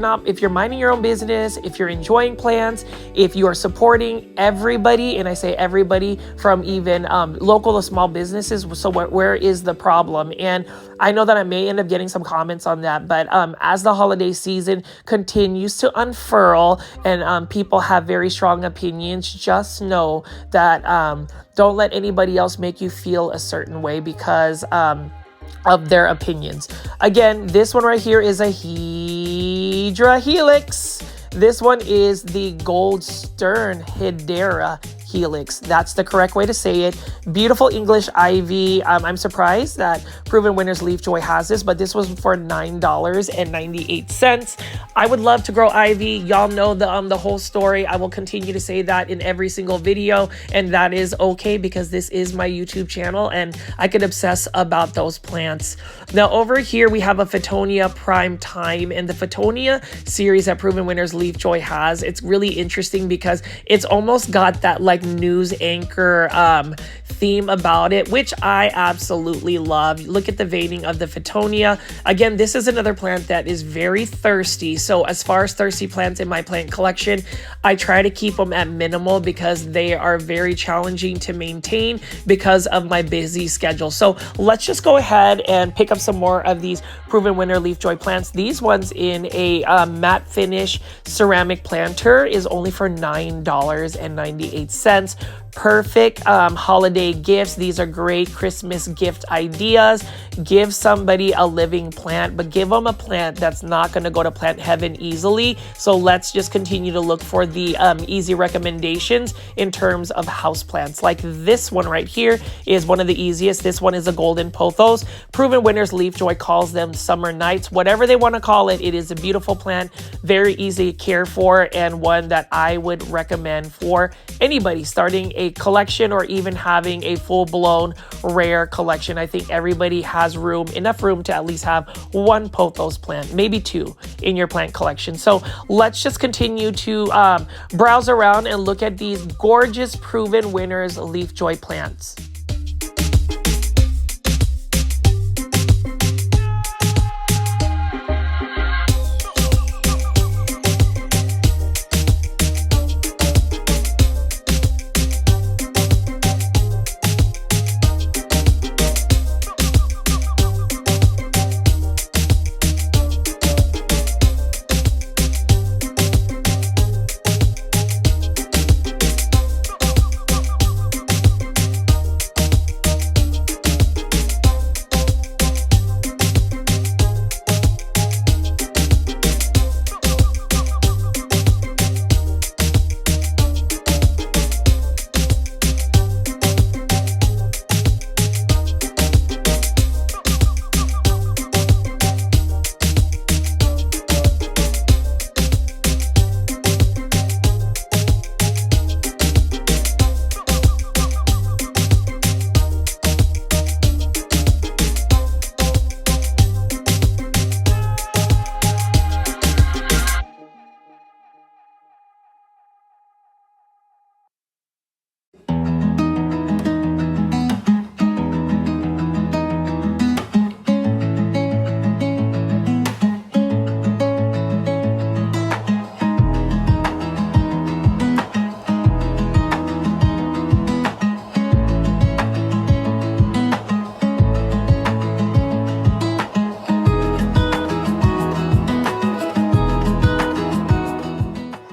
minding your own business, if you're enjoying plants, if you are supporting everybody, and I say everybody, from even local to small businesses, so where is the problem? And I know that I may end up getting some comments on that, but as the holiday season continues to unfurl and people have very strong opinions, just know that don't let anybody else make you feel a certain way because of their opinions. Again, this one right here is a Hydra Helix. This one is the Gold Stern Hydra Helix. That's the correct way to say it. Beautiful English ivy. I'm surprised that Proven Winners Leaf Joy has this, but this was for $9.98. I would love to grow ivy. Y'all know the whole story. I will continue to say that in every single video, and that is okay because this is my YouTube channel and I could obsess about those plants. Now over here we have a Photonia Prime Time, and the Photonia series that Proven Winners Leaf Joy has, it's really interesting because it's almost got that like news anchor theme about it, which I absolutely love. Look at the veining of the Photonia. Again, this is another plant that is very thirsty. So as far as thirsty plants in my plant collection, I try to keep them at minimal because they are very challenging to maintain because of my busy schedule. So let's just go ahead and pick up some more of these Proven Winner Leaf Joy plants. These ones in a matte finish ceramic planter is only for $9.98. cents. Perfect holiday gifts. These are great Christmas gift ideas. Give somebody a living plant, but give them a plant that's not going to go to plant heaven easily. So let's just continue to look for the easy recommendations in terms of house plants. Like this one right here is one of the easiest. This one is a golden pothos. Proven winners, Leaf Joy calls them summer nights. Whatever they want to call it, it is a beautiful plant, very easy to care for, and one that I would recommend for anybody starting a collection or even having a full-blown rare collection. I think everybody has enough room to at least have one pothos plant, maybe two in your plant collection. So let's just continue to browse around and look at these gorgeous proven winners Leaf Joy plants.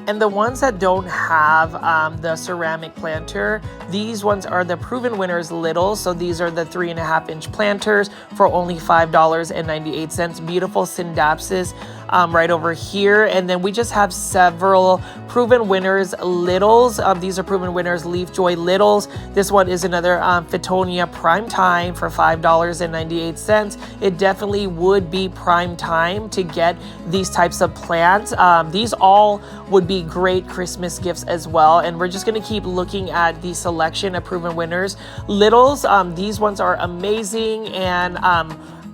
And the ones that don't have the ceramic planter, these ones are the proven winners little. So these are the 3.5-inch planters for only $5.98. Beautiful Syngonium right over here. And then we just have several proven winners littles. These are proven winners Leaf Joy littles. This one is another Fitonia prime time for $5.98. It definitely would be prime time to get these types of plants. These all would be great Christmas gifts as well. And we're just going to keep looking at the selection of proven winners littles. These ones are amazing, and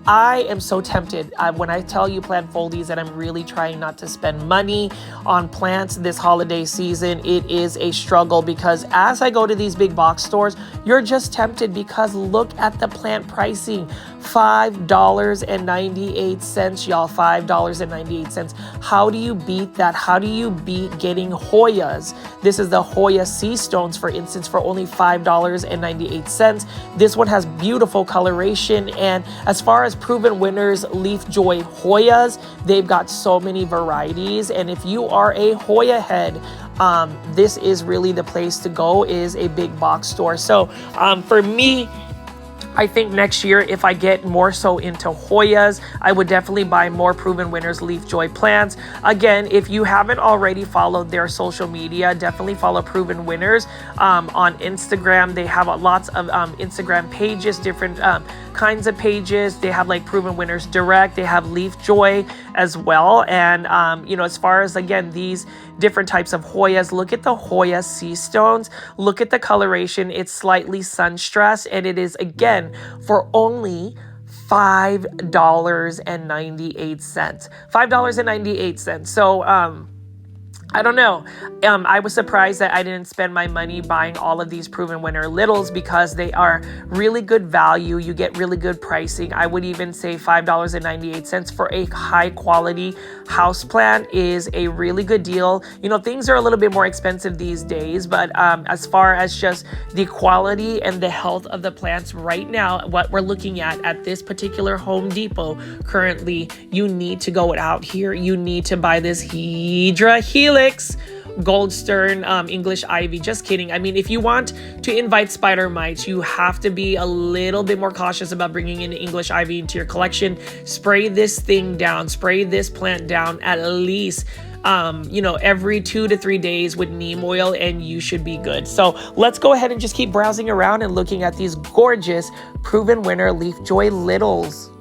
I am so tempted when I tell you plant foldies that I'm really trying not to spend money on plants this holiday season. It is a struggle because as I go to these big box stores, you're just tempted because look at the plant pricing. $5.98, y'all. $5.98. How do you beat that? How do you beat getting Hoyas? This is the Hoya sea stones, for instance, for only $5.98. This one has beautiful coloration, and as far as proven winners Leaf Joy Hoyas, they've got so many varieties, and if you are a Hoya head, this is really the place to go, is a big box store. So for me, I think next year, if I get more so into Hoyas, I would definitely buy more proven winners Leaf Joy plants. Again, if you haven't already followed their social media, definitely follow proven winners on Instagram. They have lots of Instagram pages, different kinds of pages. They have like proven winners direct. They have Leaf Joy as well. And as far as, again, these different types of Hoyas, look at the Hoya sea stones. Look at the coloration. It's slightly sun stressed, and it is, again, for only $5.98. $5.98. So I don't know. I was surprised that I didn't spend my money buying all of these proven winner littles because they are really good value. You get really good pricing. I would even say $5.98 for a high quality house plant is a really good deal. Things are a little bit more expensive these days, but as far as just the quality and the health of the plants right now, what we're looking at this particular Home Depot currently, you need to go out here. You need to buy this Hydra Helix gold stern English ivy. Just kidding. I mean, if you want to invite spider mites, you have to be a little bit more cautious about bringing in English ivy into your collection. Spray this thing down, spray this plant down at least every 2 to 3 days with neem oil, and you should be good. So let's go ahead and just keep browsing around and looking at these gorgeous proven winner leaf joy littles.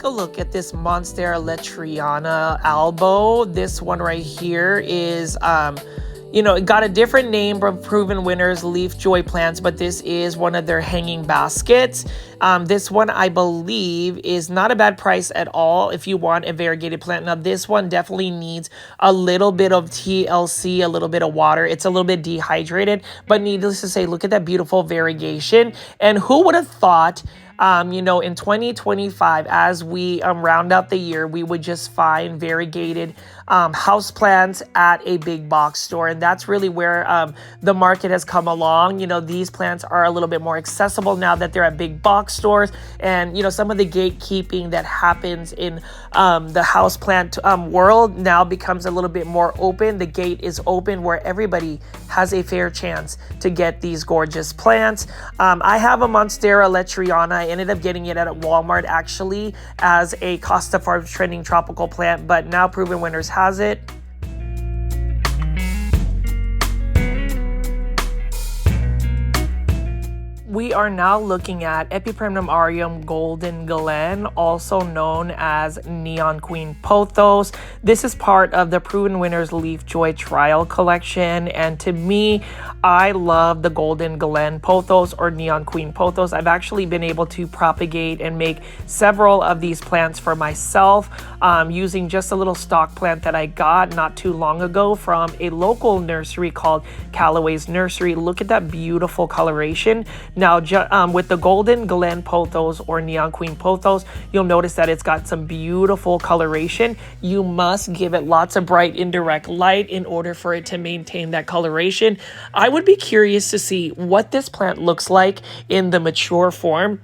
Look at this Monstera Letriana albo. This one right here is it got a different name from Proven Winners Leaf Joy plants, but this is one of their hanging baskets. This one, I believe, is not a bad price at all if you want a variegated plant. Now, this one definitely needs a little bit of TLC, a little bit of water. It's a little bit dehydrated, but needless to say, look at that beautiful variegation. And who would have thought in 2025, as we round out the year, we would just find variegated houseplants at a big box store. And that's really where the market has come along. These plants are a little bit more accessible now that they're at big box stores. And, some of the gatekeeping that happens in the houseplant world now becomes a little bit more open. The gate is open where everybody has a fair chance to get these gorgeous plants. I have a Monstera Letriana. I ended up getting it at Walmart actually as a Costa Farms trending tropical plant, but now Proven Winners has it. We are now looking at Epipremnum aureum Golden Glen, also known as Neon Queen Pothos. This is part of the Proven Winners Leaf Joy Trial Collection, and to me, I love the Golden Glen Pothos or Neon Queen Pothos. I've actually been able to propagate and make several of these plants for myself using just a little stock plant that I got not too long ago from a local nursery called Callaway's Nursery. Look at that beautiful coloration. Now, with the Golden Glen Pothos or Neon Queen Pothos, you'll notice that it's got some beautiful coloration. You must give it lots of bright indirect light in order for it to maintain that coloration. I would be curious to see what this plant looks like in the mature form.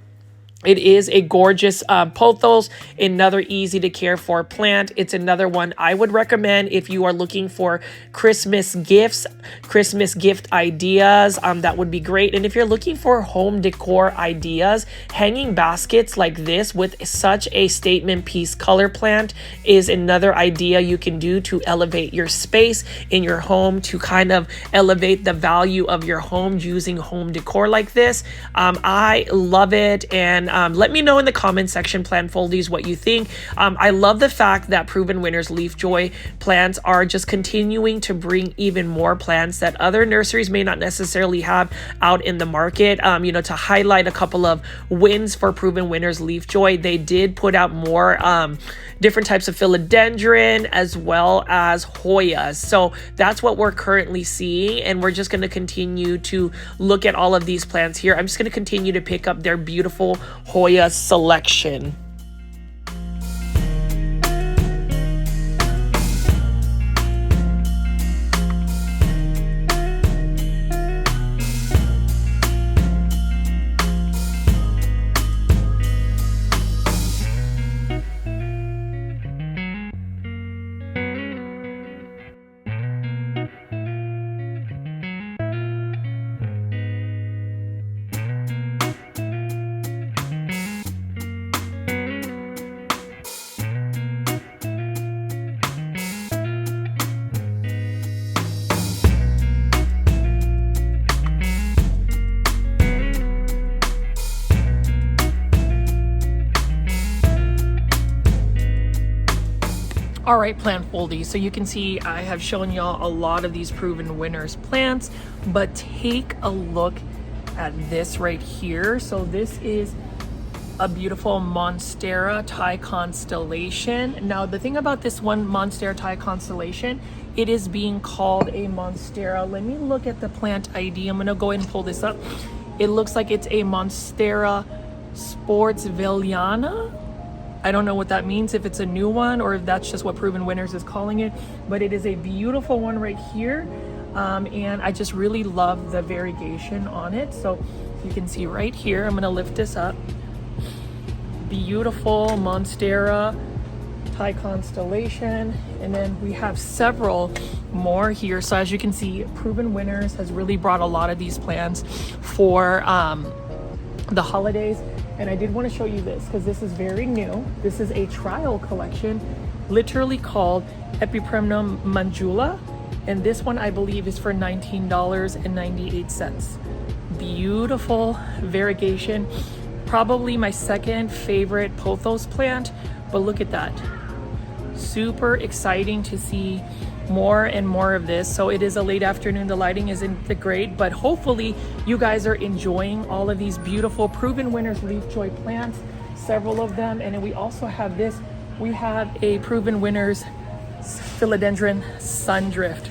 It is a gorgeous pothos, another easy to care for plant. It's another one I would recommend if you are looking for Christmas gifts, Christmas gift ideas. That would be great. And if you're looking for home decor ideas, hanging baskets like this with such a statement piece color plant is another idea you can do to elevate your space in your home, to kind of elevate the value of your home using home decor like this. I love it. And let me know in the comment section, plant foldies, what you think. I love the fact that Proven Winners Leaf Joy plants are just continuing to bring even more plants that other nurseries may not necessarily have out in the market. You know, to highlight a couple of wins for Proven Winners Leaf Joy, they did put out more different types of philodendron as well as Hoya. So that's what we're currently seeing, and we're just going to continue to look at all of these plants here. I'm just going to continue to pick up their beautiful Hoya selection. All right, plant foldies. So you can see I have shown y'all a lot of these Proven Winners plants, but take a look at this right here. So this is a beautiful Monstera Thai constellation. Now, the thing about this one Monstera Thai constellation, it is being called a Monstera. Let me look at the plant ID. I'm gonna go ahead and pull this up. It looks like it's a Monstera Sportsvilliana. I don't know what that means, if it's a new one or if that's just what Proven Winners is calling it, but it is a beautiful one right here. And I just really love the variegation on it. So you can see right here, I'm gonna lift this up. Beautiful Monstera Thai constellation. And then we have several more here. So as you can see, Proven Winners has really brought a lot of these plants for the holidays. And I did want to show you this because this is very new. This is a trial collection, literally called Epipremnum Manjula. And this one I believe is for $19.98. Beautiful variegation. Probably my second favorite pothos plant, but look at that. Super exciting to see more and more of this. So it is a late afternoon, the lighting isn't the great, but hopefully you guys are enjoying all of these beautiful Proven Winners Leaf Joy plants, several of them. And then we also have this, we have a Proven Winners Philodendron Sundrift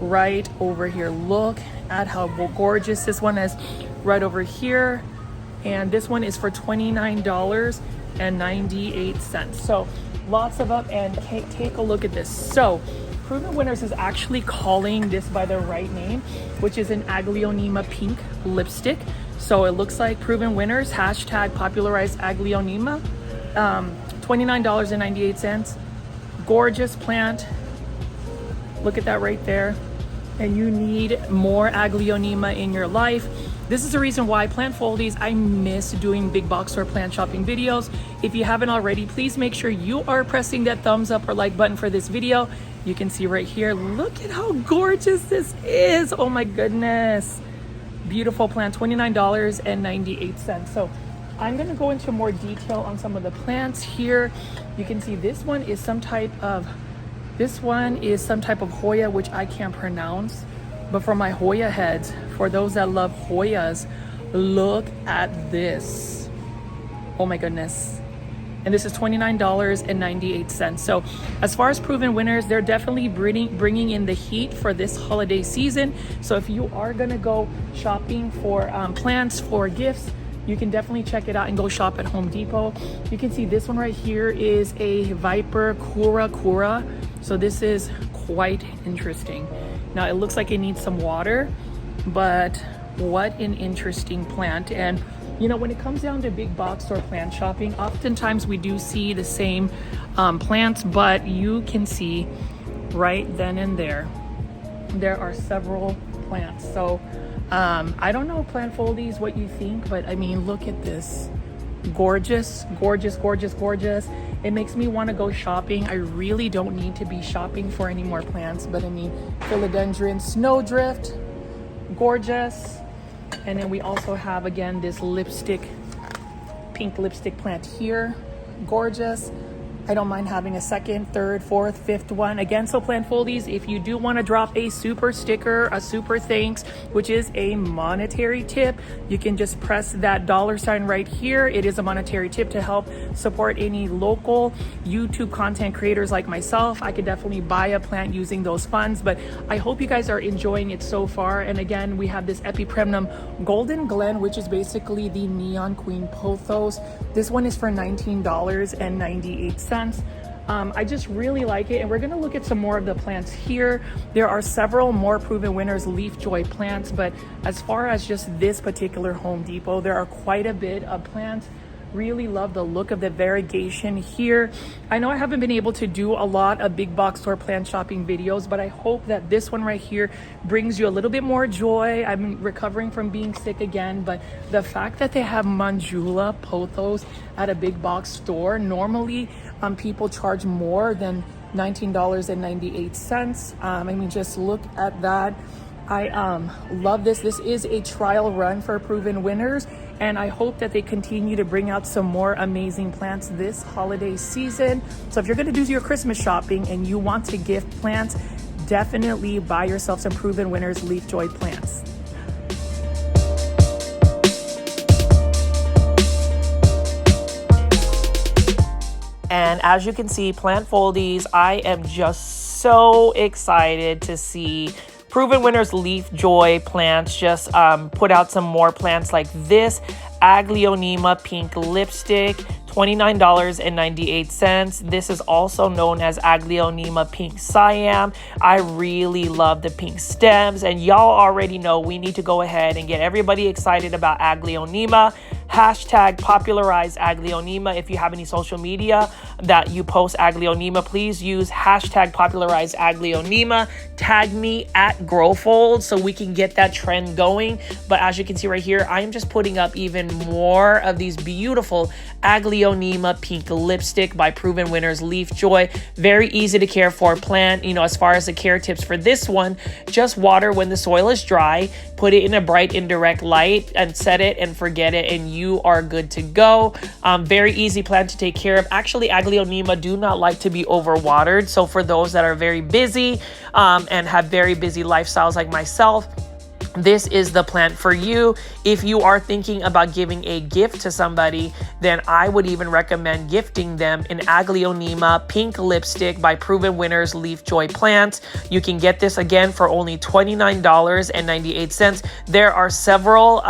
right over here. Look at how gorgeous this one is right over here. And this one is for $29.98. So lots of them, and take a look at this. So Proven Winners is actually calling this by the right name, which is an Aglaonema pink lipstick. So it looks like Proven Winners, hashtag popularized Aglaonema, $29.98. Gorgeous plant. Look at that right there. And you need more Aglaonema in your life. This is the reason why, plant foldies, I miss doing big box store plant shopping videos. If you haven't already, please make sure you are pressing that thumbs up or like button for this video. You can see right here, look at how gorgeous this is. Oh my goodness. Beautiful plant, $29.98. So I'm gonna go into more detail on some of the plants here. You can see this one is some type of Hoya, which I can't pronounce. But for my Hoya heads, for those that love Hoyas, look at this. Oh my goodness. And this is $29.98. So as far as Proven Winners, they're definitely bringing in the heat for this holiday season. So if you are gonna go shopping for plants for gifts, you can definitely check it out and go shop at Home Depot. You can see this one right here is a Viper Kura. So this is quite interesting. Now it looks like it needs some water, but what an interesting plant. And You know, when it comes down to big box store plant shopping, oftentimes we do see the same plants, but you can see right then and there are several plants. So I don't know, plant foldies, what you think, but I mean, look at this. Gorgeous, gorgeous, gorgeous, gorgeous. It makes me want to go shopping. I really don't need to be shopping for any more plants, but I mean, Philodendron snowdrift, gorgeous. And then we also have, again, this pink lipstick plant here, gorgeous. I don't mind having a second, third, fourth, fifth one. Again, so plant foldies, if you do want to drop a super sticker, a super thanks, which is a monetary tip, you can just press that $ right here. It is a monetary tip to help support any local YouTube content creators like myself. I could definitely buy a plant using those funds, but I hope you guys are enjoying it so far. And again, we have this Epipremnum Golden Glen, which is basically the Neon Queen Pothos. This one is for $19.98. I just really like it, and we're going to look at some more of the plants here. There are several more proven winners leaf joy plants, but as far as just this particular Home Depot, there are quite a bit of plants. Really love the look of the variegation here. I know I haven't been able to do a lot of big box store plant shopping videos, but I hope that this one right here brings you a little bit more joy. I'm recovering from being sick again, but the fact that they have Manjula Pothos at a big box store, normally people charge more than $19.98. I mean, just look at that. I love this. This is a trial run for proven winners, and I hope that they continue to bring out some more amazing plants this holiday season. So if you're going to do your Christmas shopping and you want to gift plants, definitely buy yourself some proven winners leaf joy plants. And as you can see, plant foldies, I am just so excited to see Proven Winners Leaf Joy plants just put out some more plants like this Aglaonema pink lipstick, $29.98. This is also known as Aglaonema pink Siam. I really love the pink stems, and y'all already know we need to go ahead and get everybody excited about Aglaonema. Hashtag popularize Aglaonema. If you have any social media that you post Aglaonema, please use hashtag popularize Aglaonema. Tag me at Growfold so we can get that trend going. But as you can see right here, I am just putting up even more of these beautiful Aglaonema pink lipstick by Proven Winners Leaf Joy. Very easy to care for plant. You know, as far as the care tips for this one, just water when the soil is dry, put it in a bright indirect light and set it and forget it, and you are good to go. Very easy plant to take care of. Actually, Aglaonema do not like to be overwatered. So for those that are very busy and have very busy lifestyles like myself, this is the plant for you. If you are thinking about giving a gift to somebody, then I would even recommend gifting them an Aglaonema pink lipstick by Proven Winners Leaf Joy plants. You can get this again for only $29.98. There are several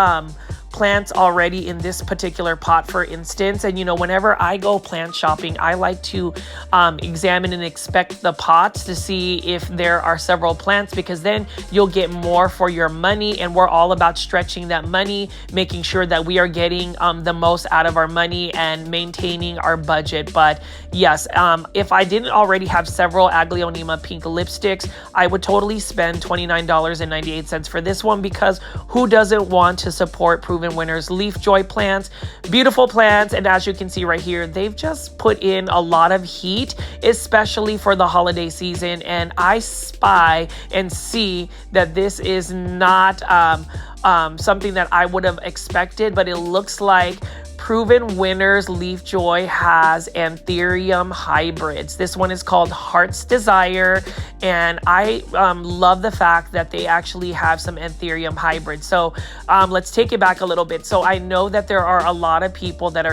plants already in this particular pot, for instance. And you know, whenever I go plant shopping, I like to examine and inspect the pots to see if there are several plants, because then you'll get more for your money, and we're all about stretching that money, making sure that we are getting the most out of our money and maintaining our budget. But yes, if I didn't already have several Aglaonema pink lipsticks, I would totally spend $29.98 for this one, because who doesn't want to support Proven Winners Leaf Joy plants? Beautiful plants, and as you can see right here, they've just put in a lot of heat, especially for the holiday season. And I spy and see that this is not something that I would have expected, but it looks like Proven Winners Leaf Joy has Anthurium hybrids. This one is called Heart's Desire, and I love the fact that they actually have some Anthurium hybrids. So let's take it back a little bit. So I know that there are a lot of people that are